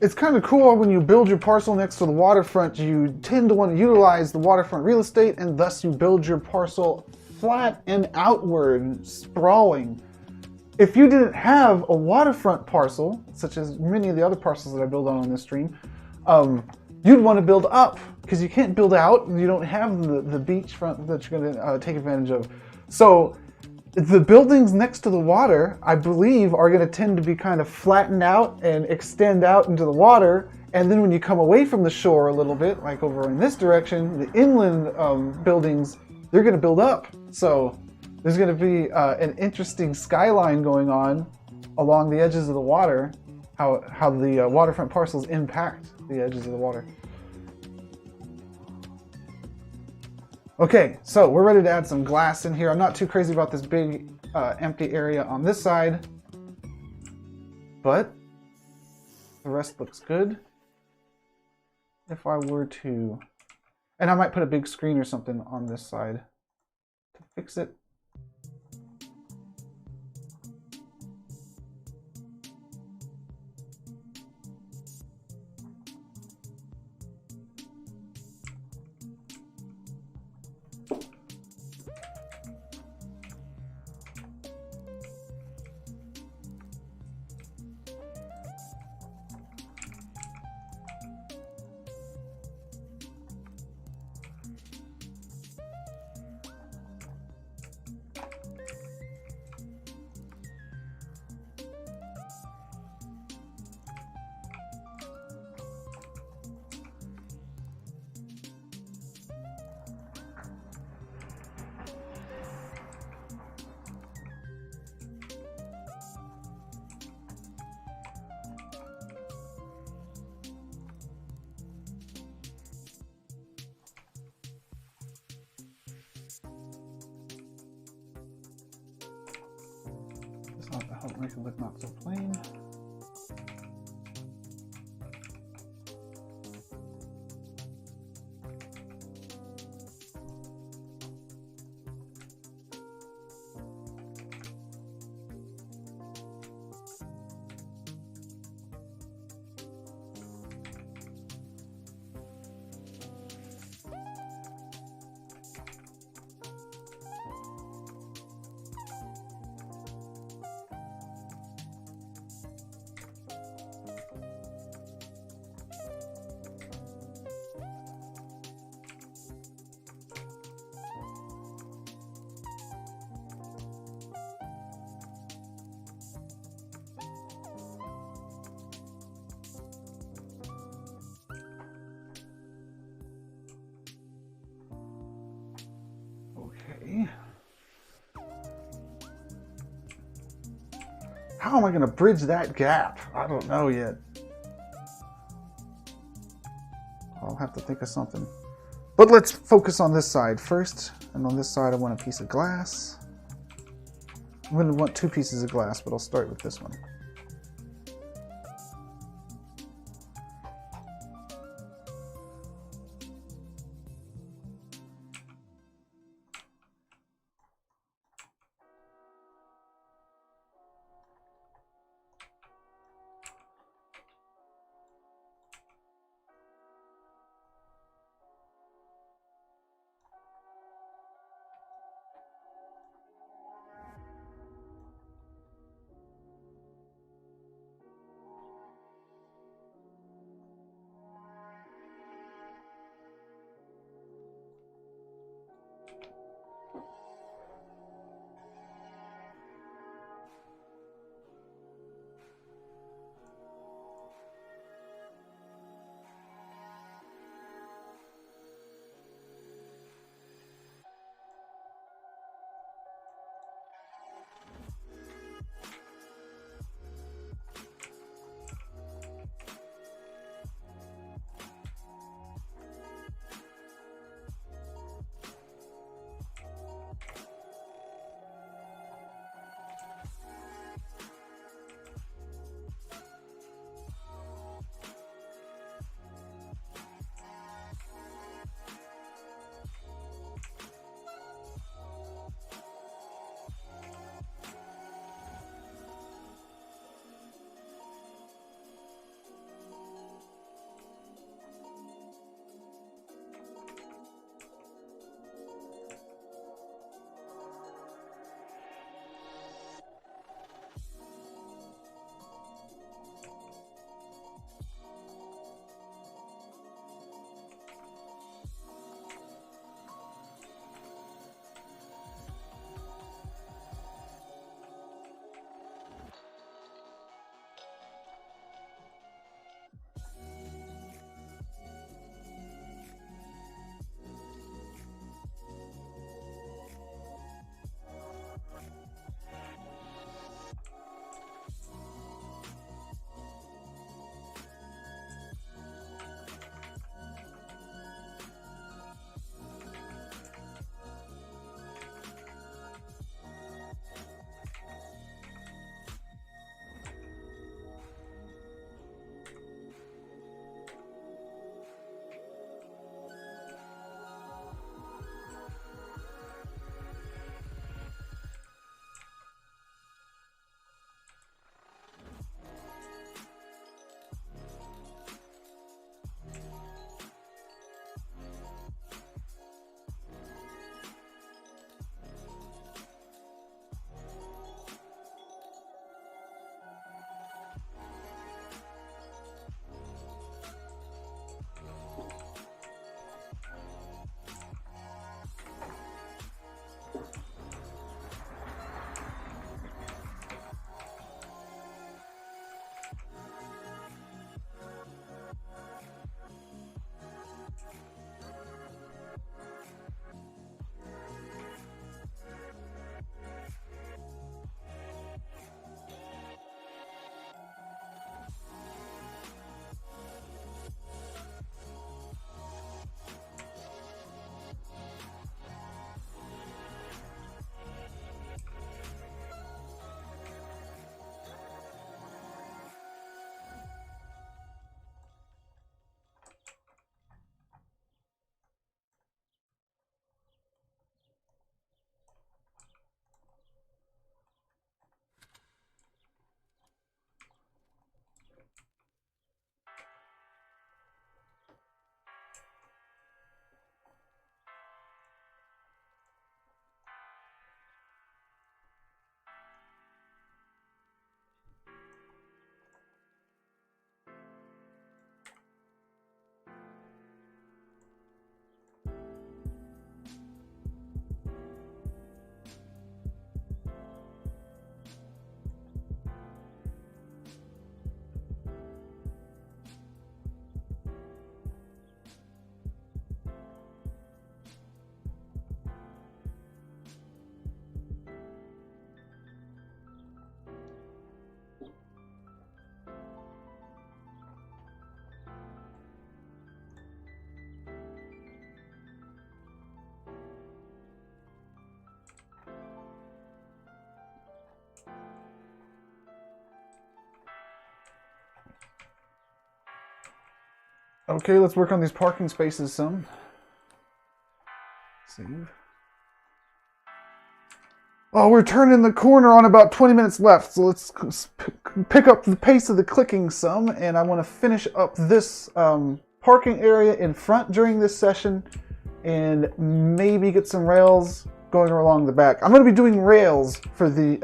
it's kind of cool when you build your parcel next to the waterfront, you tend to want to utilize the waterfront real estate, and thus you build your parcel flat and outward, sprawling. If you didn't have a waterfront parcel, such as many of the other parcels that I build on this stream, you'd want to build up, because you can't build out, and you don't have the beachfront that you're going to take advantage of. So the buildings next to the water, I believe, are going to tend to be kind of flattened out and extend out into the water. And then when you come away from the shore a little bit, like over in this direction, the inland buildings, they're going to build up. So there's going to be an interesting skyline going on along the edges of the water, how the waterfront parcels impact the edges of the water. Okay, so we're ready to add some glass in here. I'm not too crazy about this big empty area on this side, but the rest looks good. If I were to, and I might put a big screen or something on this side to fix it. Help make it look not so plain. Okay. How am I going to bridge that gap? I don't know yet. I'll have to think of something. But let's focus on this side first. And on this side, I want a piece of glass. I'm going to want 2 pieces of glass, but I'll start with this one. Okay, let's work on these parking spaces some. Save. Oh, we're turning the corner on about 20 minutes left, so let's pick up the pace of the clicking some, and I want to finish up this parking area in front during this session, and maybe get some rails going along the back. I'm going to be doing rails for the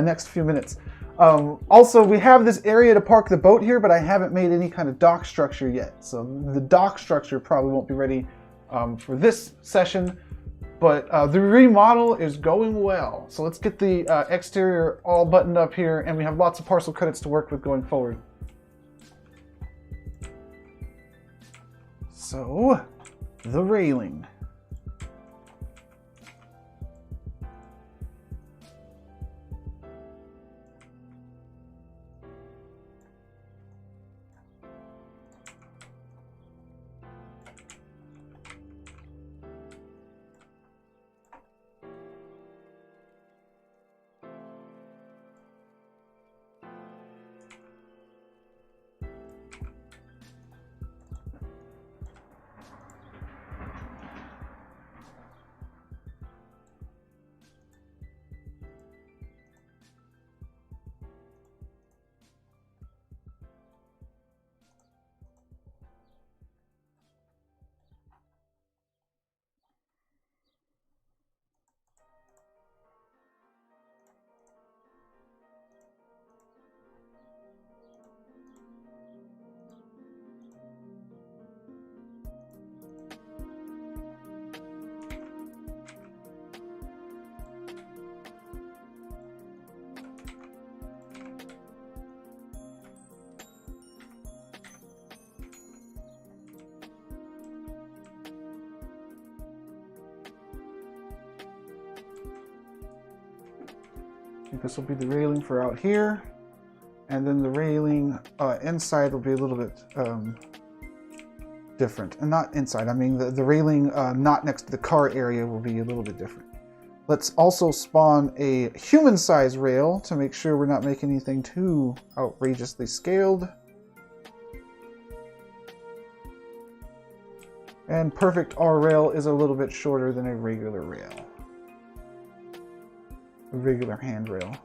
next few minutes. Also, we have this area to park the boat here, but I haven't made any kind of dock structure yet, so the dock structure probably won't be ready for this session. But the remodel is going well. So let's get the exterior all buttoned up here, and we have lots of parcel credits to work with going forward. So, the railing. This will be the railing for out here, and then the railing inside will be a little bit different. And not inside, I mean the railing not next to the car area will be a little bit different. Let's also spawn a human-size rail to make sure we're not making anything too outrageously scaled. And perfect R rail is a little bit shorter than a regular rail. A regular handrail.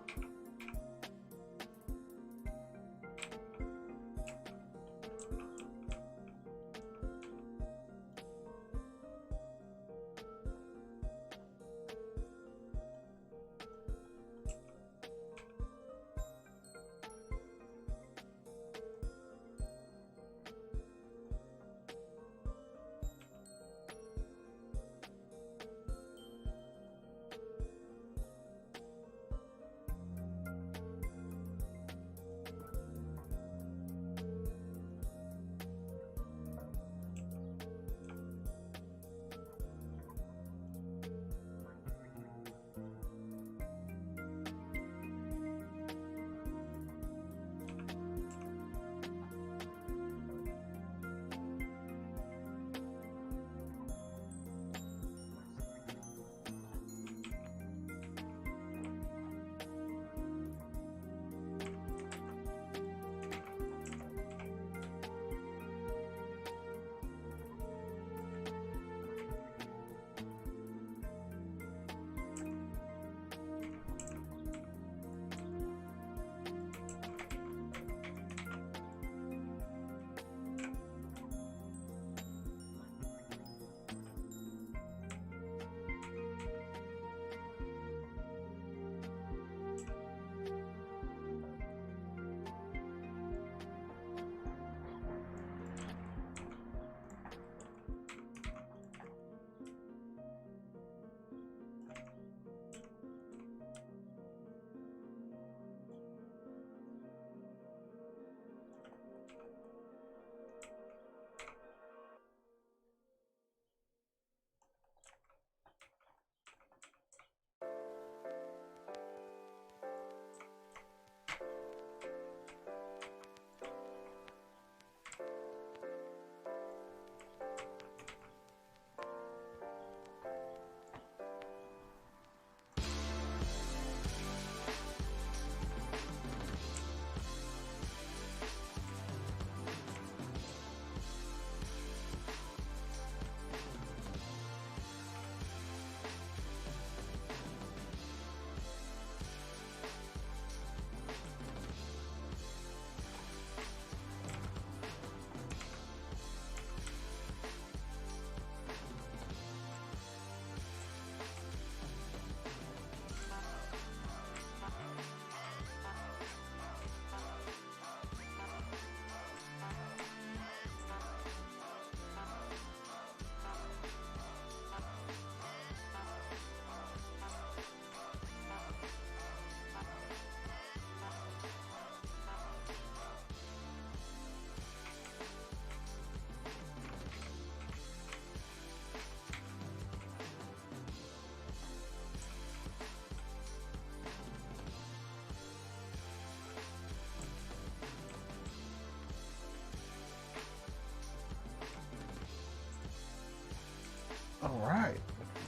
right,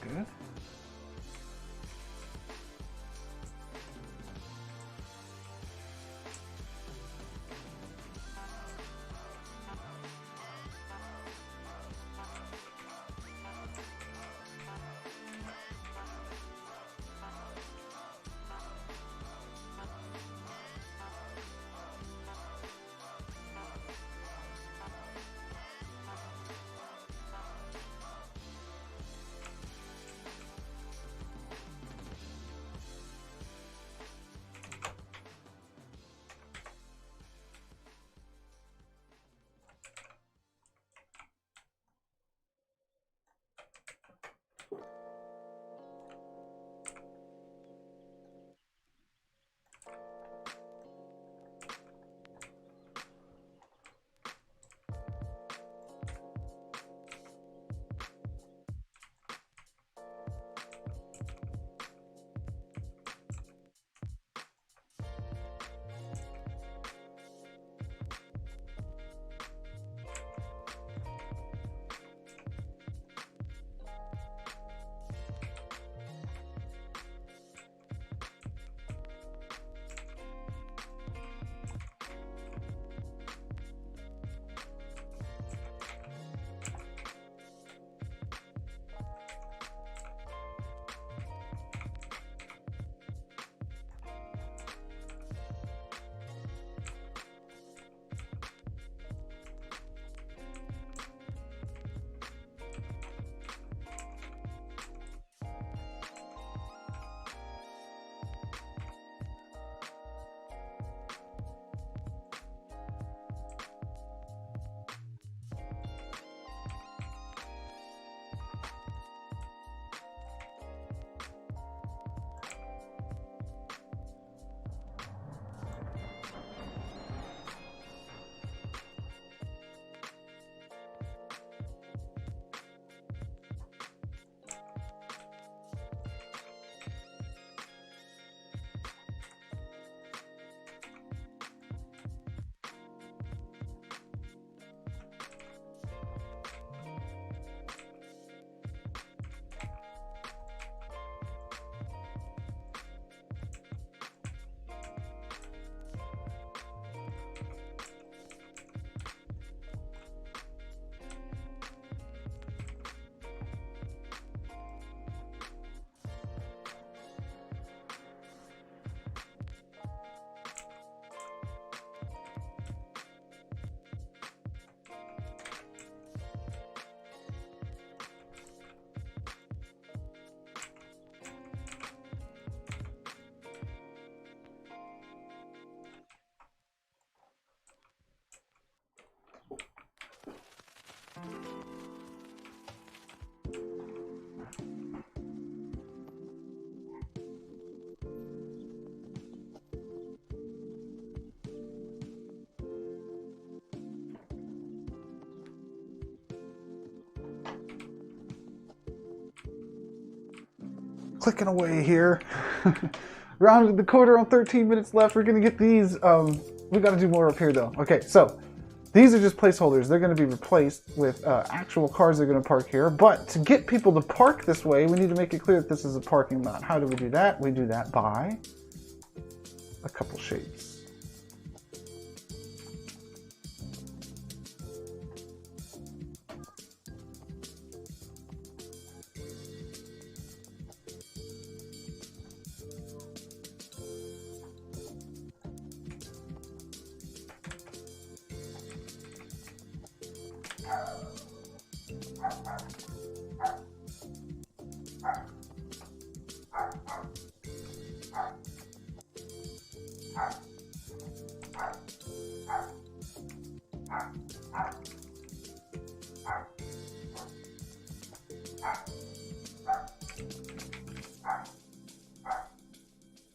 good. Clicking away here. Rounded the corner on 13 minutes left. We're gonna get these. We gotta do more up here though. Okay, so these are just placeholders. They're gonna be replaced with actual cars that are gonna park here. But to get people to park this way, we need to make it clear that this is a parking lot. How do we do that? We do that by a couple shapes.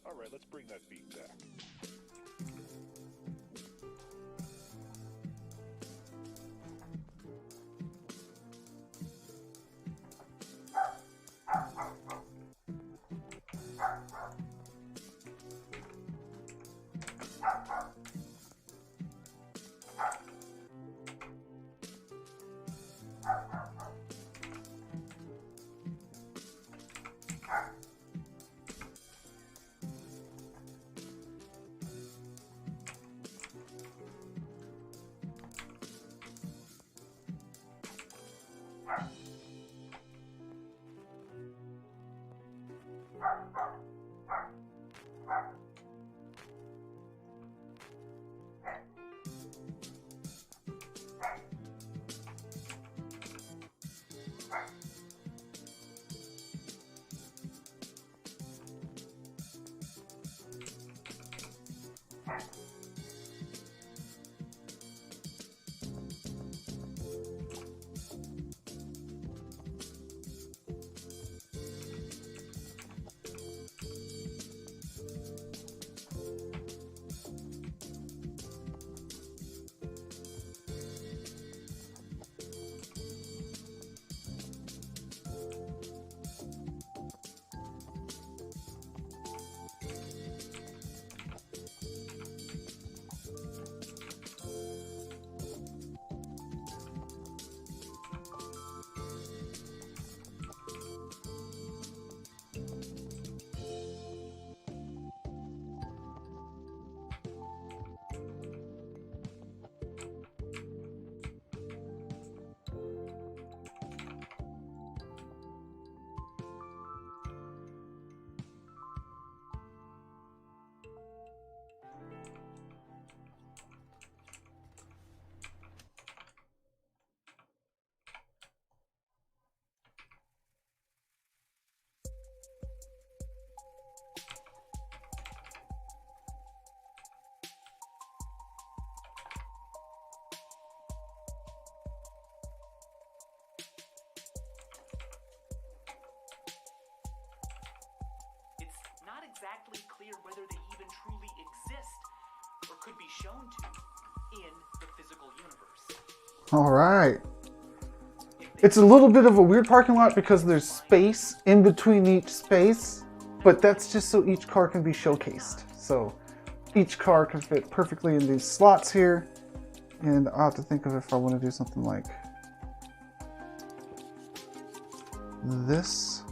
Alright, let's bring that beat back. It's not exactly clear whether they even truly exist or could be shown to in the physical universe. All right. It's a little bit of a weird parking lot because there's space in between each space, but that's just so each car can be showcased. So each car can fit perfectly in these slots here. And I'll have to think of if I want to do something like this.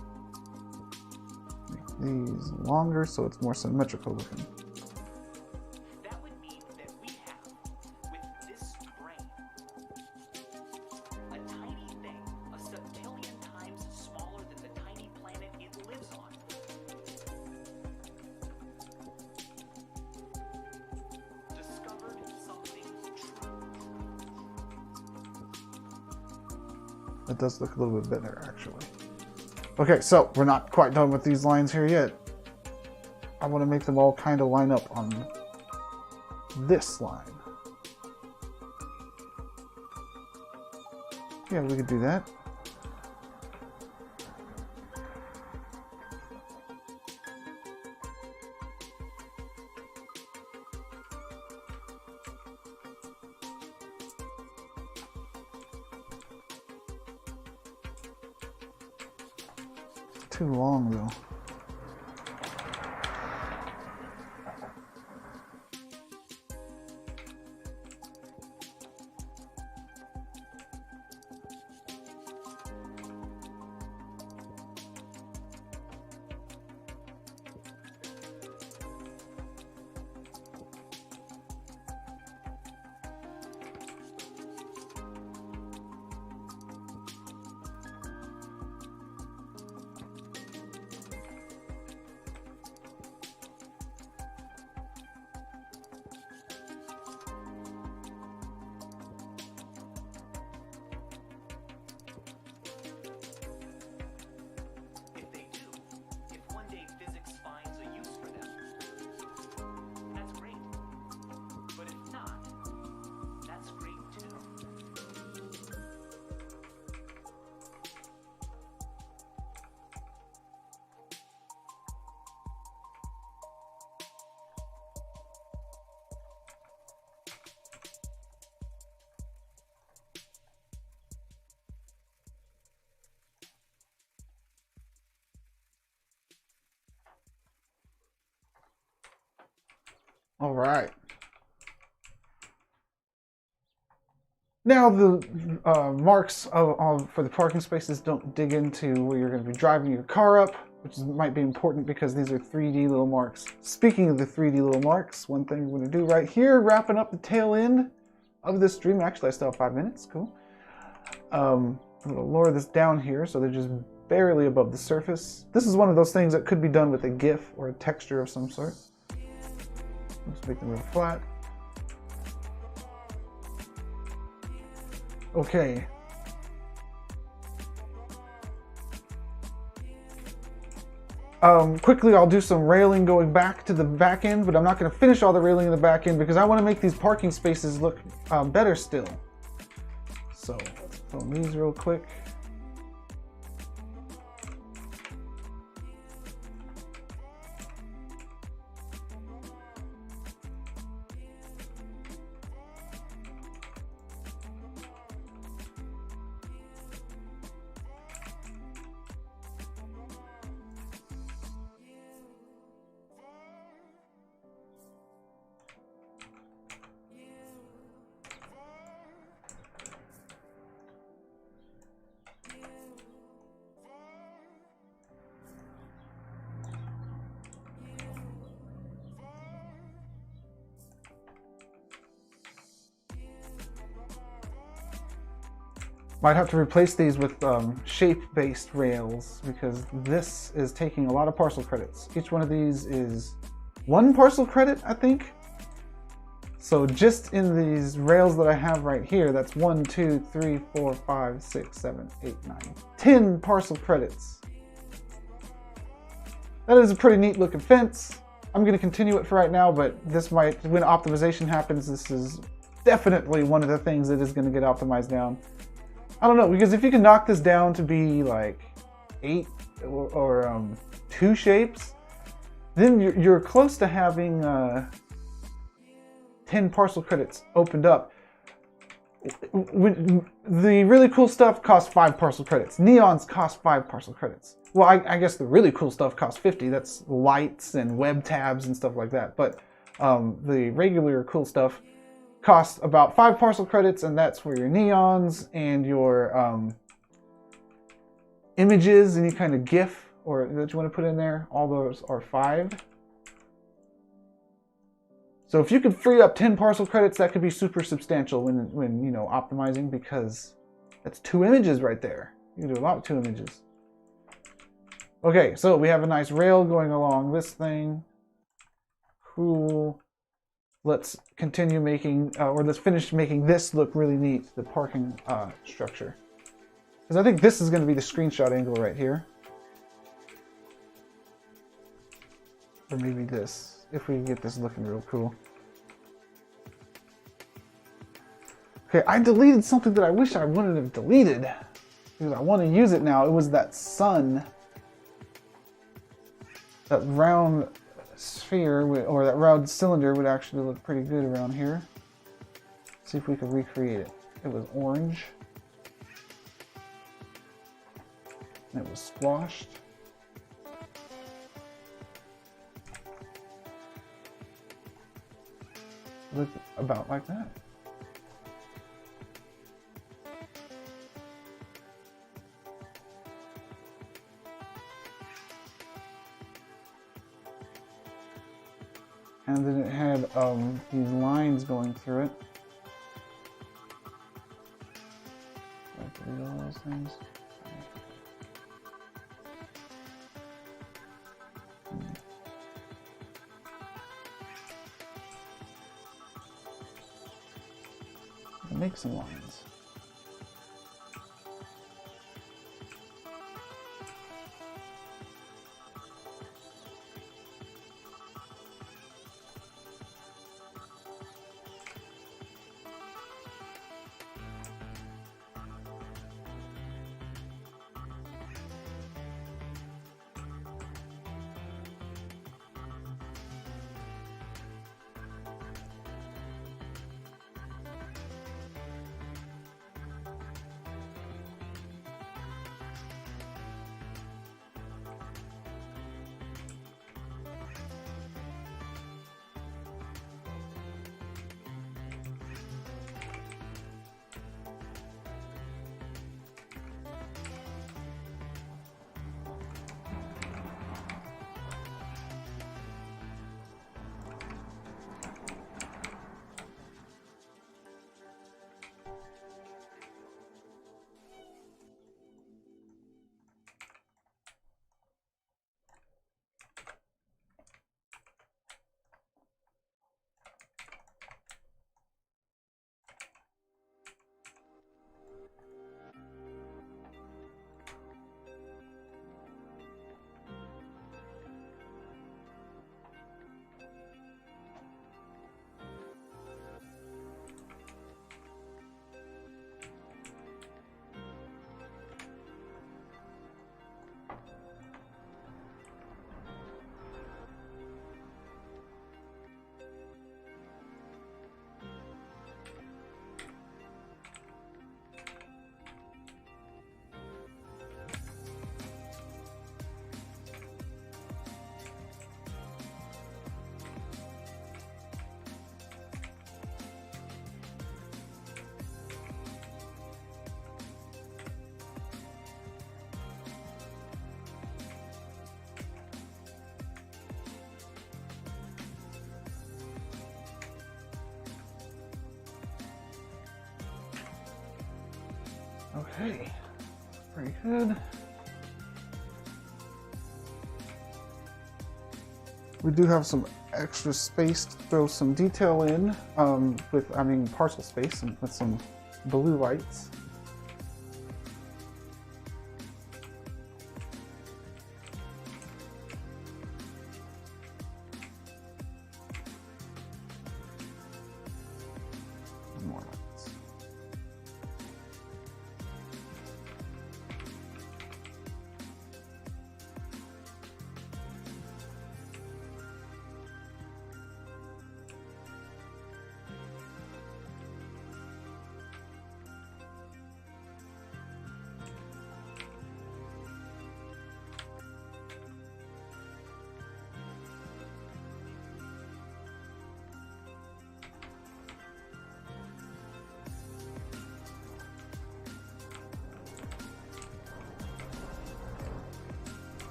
Make these longer so it's more symmetrical looking. That would mean that we have, with this brain, a tiny thing a septillion times smaller than the tiny planet it lives on. Discovered something true. That does look a little bit better, actually. Okay, so we're not quite done with these lines here yet. I want to make them all kind of line up on this line. Yeah, we could do that. Too long though. All right. Now the marks for the parking spaces don't dig into where you're going to be driving your car up, which might be important because these are 3D little marks. Speaking of the 3D little marks, one thing we're going to do right here, wrapping up the tail end of this stream. Actually, I still have 5 minutes. Cool. I'm going to lower this down here so they're just barely above the surface. This is one of those things that could be done with a GIF or a texture of some sort. Let's make them really flat. Okay. quickly I'll do some railing going back to the back end, but I'm not going to finish all the railing in the back end because I want to make these parking spaces look better still. So let's film these real quick. Might have to replace these with shape-based rails because this is taking a lot of parcel credits. Each one of these is 1 parcel credit, I think. So just in these rails that I have right here, that's 1, 2, 3, 4, 5, 6, 7, 8, 9, 10 parcel credits. That is a pretty neat looking fence. I'm going to continue it for right now, but this might, when optimization happens, this is definitely one of the things that is going to get optimized down. I don't know, because if you can knock this down to be like 8 or 2 shapes, then you're close to having 10 parcel credits opened up. The really cool stuff costs 5 parcel credits. Neons cost 5 parcel credits. Well, I guess the really cool stuff costs 50. That's lights and web tabs and stuff like that. But the regular cool stuff costs about 5 parcel credits, and that's for your neons and your images, any kind of GIF or that you want to put in there. All those are 5. So if you could free up 10 parcel credits, that could be super substantial when you know, optimizing, because that's 2 images right there. You can do a lot with 2 images. Okay, so we have a nice rail going along this thing. Cool. Let's continue making, or let's finish making this look really neat, the parking structure. Because I think this is going to be the screenshot angle right here. Or maybe this, if we can get this looking real cool. Okay, I deleted something that I wish I wouldn't have deleted, because I want to use it now. It was that sun. That round sphere, or that round cylinder, would actually look pretty good around here. See if we can recreate it. It was orange. And it was squashed. Look about like that. And then it had these lines going through it. Like all those things. Make some lines. Okay, pretty good. We do have some extra space to throw some detail in, partial space and with some blue lights. More lights.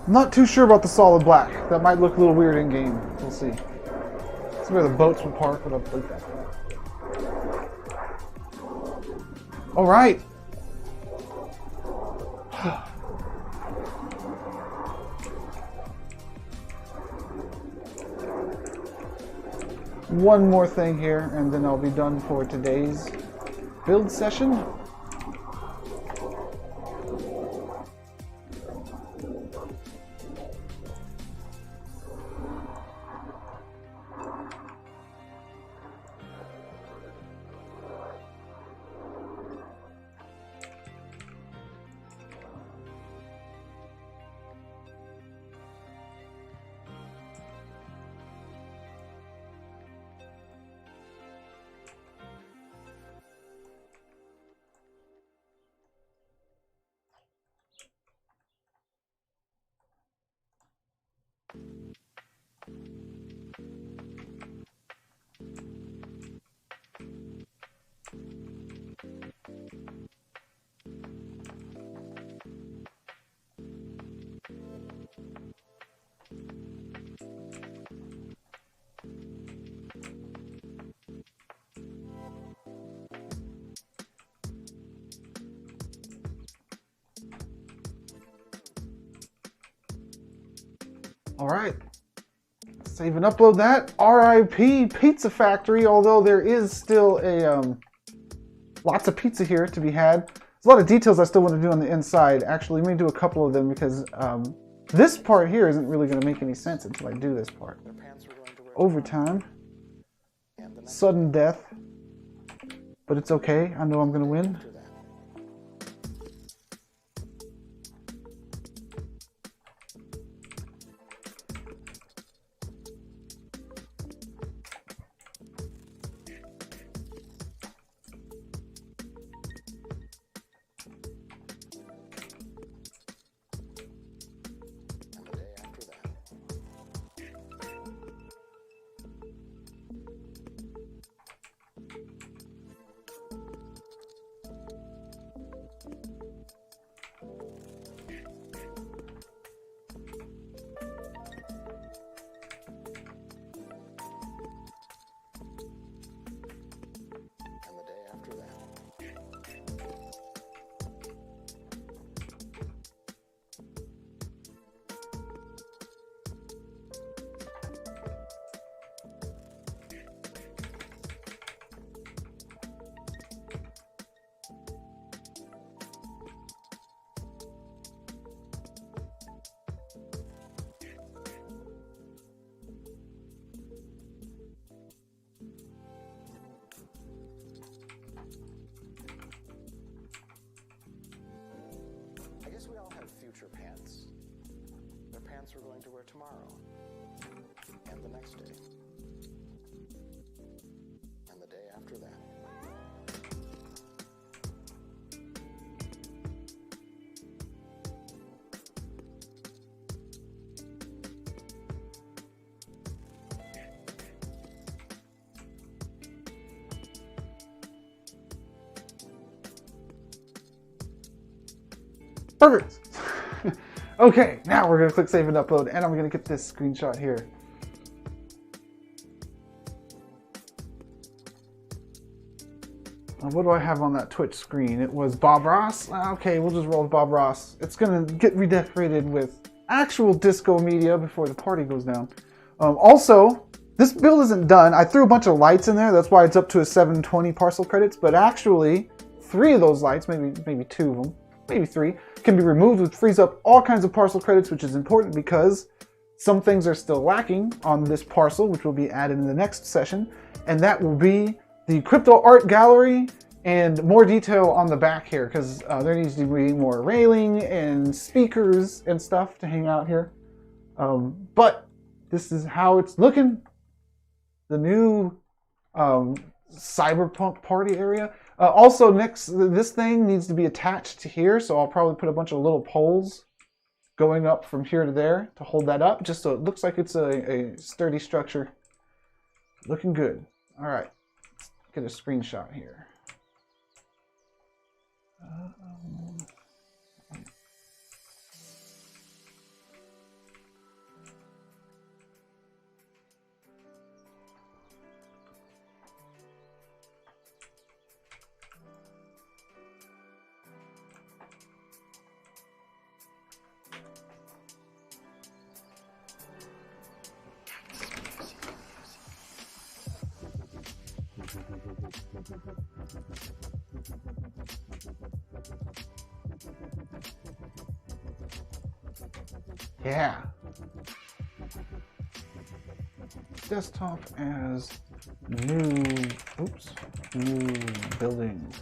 I'm not too sure about the solid black. That might look a little weird in game. We'll see. That's where the boats would park, but I'll like that. All right. One more thing here, and then I'll be done for today's build session. All right, save and upload that. RIP Pizza Factory, although there is still a lots of pizza here to be had. There's a lot of details I still want to do on the inside. Actually, let me do a couple of them because this part here isn't really going to make any sense until I do this part. Overtime, sudden death, but it's okay. I know I'm going to win. We all have future pants. They're pants we're going to wear tomorrow, and the next day, and the day after that. Perfect. Okay, now we're going to click save and upload, and I'm going to get this screenshot here. What do I have on that Twitch screen? It was Bob Ross. Okay, we'll just roll with Bob Ross. It's gonna get redecorated with actual disco media before the party goes down. Also, this build isn't done. I threw a bunch of lights in there. That's why it's up to a 720 parcel credits. But actually, 3 of those lights, maybe 2 of them, maybe 3, can be removed, which frees up all kinds of parcel credits, which is important because some things are still lacking on this parcel, which will be added in the next session. And that will be the crypto art gallery and more detail on the back here, because there needs to be more railing and speakers and stuff to hang out here. But this is how it's looking. The new cyberpunk party area. Also, this thing needs to be attached to here, so I'll probably put a bunch of little poles going up from here to there to hold that up, just so it looks like it's a sturdy structure. Looking good. All right, let's get a screenshot here. Yeah. Desktop as new building.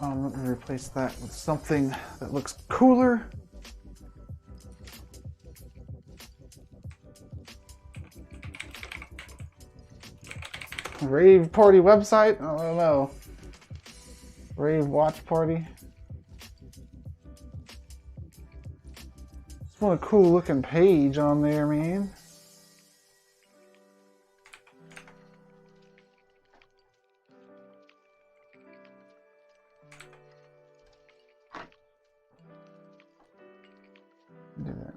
Let me replace that with something that looks cooler. Rave party website? I don't know. Rave watch party. Just want a cool looking page on there, man. Do that.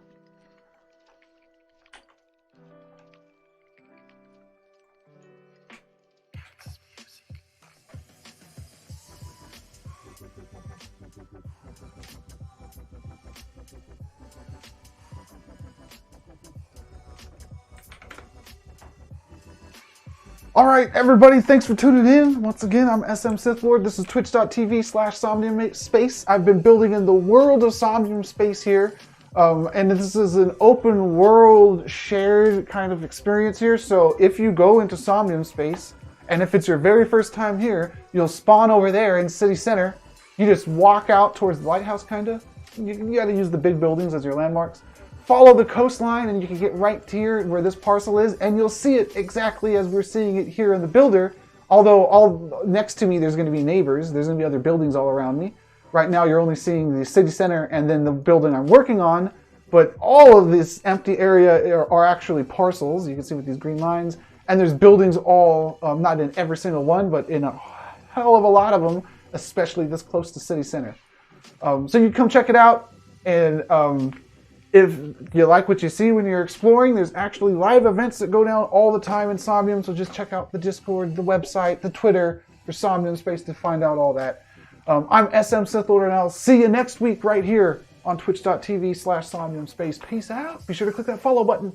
All right, everybody, thanks for tuning in. Once again, I'm SM Sith Lord. This is twitch.tv/Somnium Space. I've been building in the world of Somnium Space here. And this is an open world shared kind of experience here. So if you go into Somnium Space, and if it's your very first time here, you'll spawn over there in City Center. You just walk out towards the lighthouse, kind of. You got to use the big buildings as your landmarks. Follow the coastline and you can get right to here where this parcel is, and you'll see it exactly as we're seeing it here in the builder. Although all next to me there's going to be neighbors, there's going to be other buildings all around me. Right now you're only seeing the city center and then the building I'm working on, but all of this empty area are actually parcels. You can see with these green lines, and there's buildings all, not in every single one, but in a hell of a lot of them, especially this close to city center. So you come check it out, and if you like what you see when you're exploring, there's actually live events that go down all the time in Somnium, so just check out the Discord, the website, the Twitter for Somnium Space to find out all that. I'm SM Sith Lord, and I'll see you next week right here on twitch.tv/Somnium Space. Peace out. Be sure to click that follow button.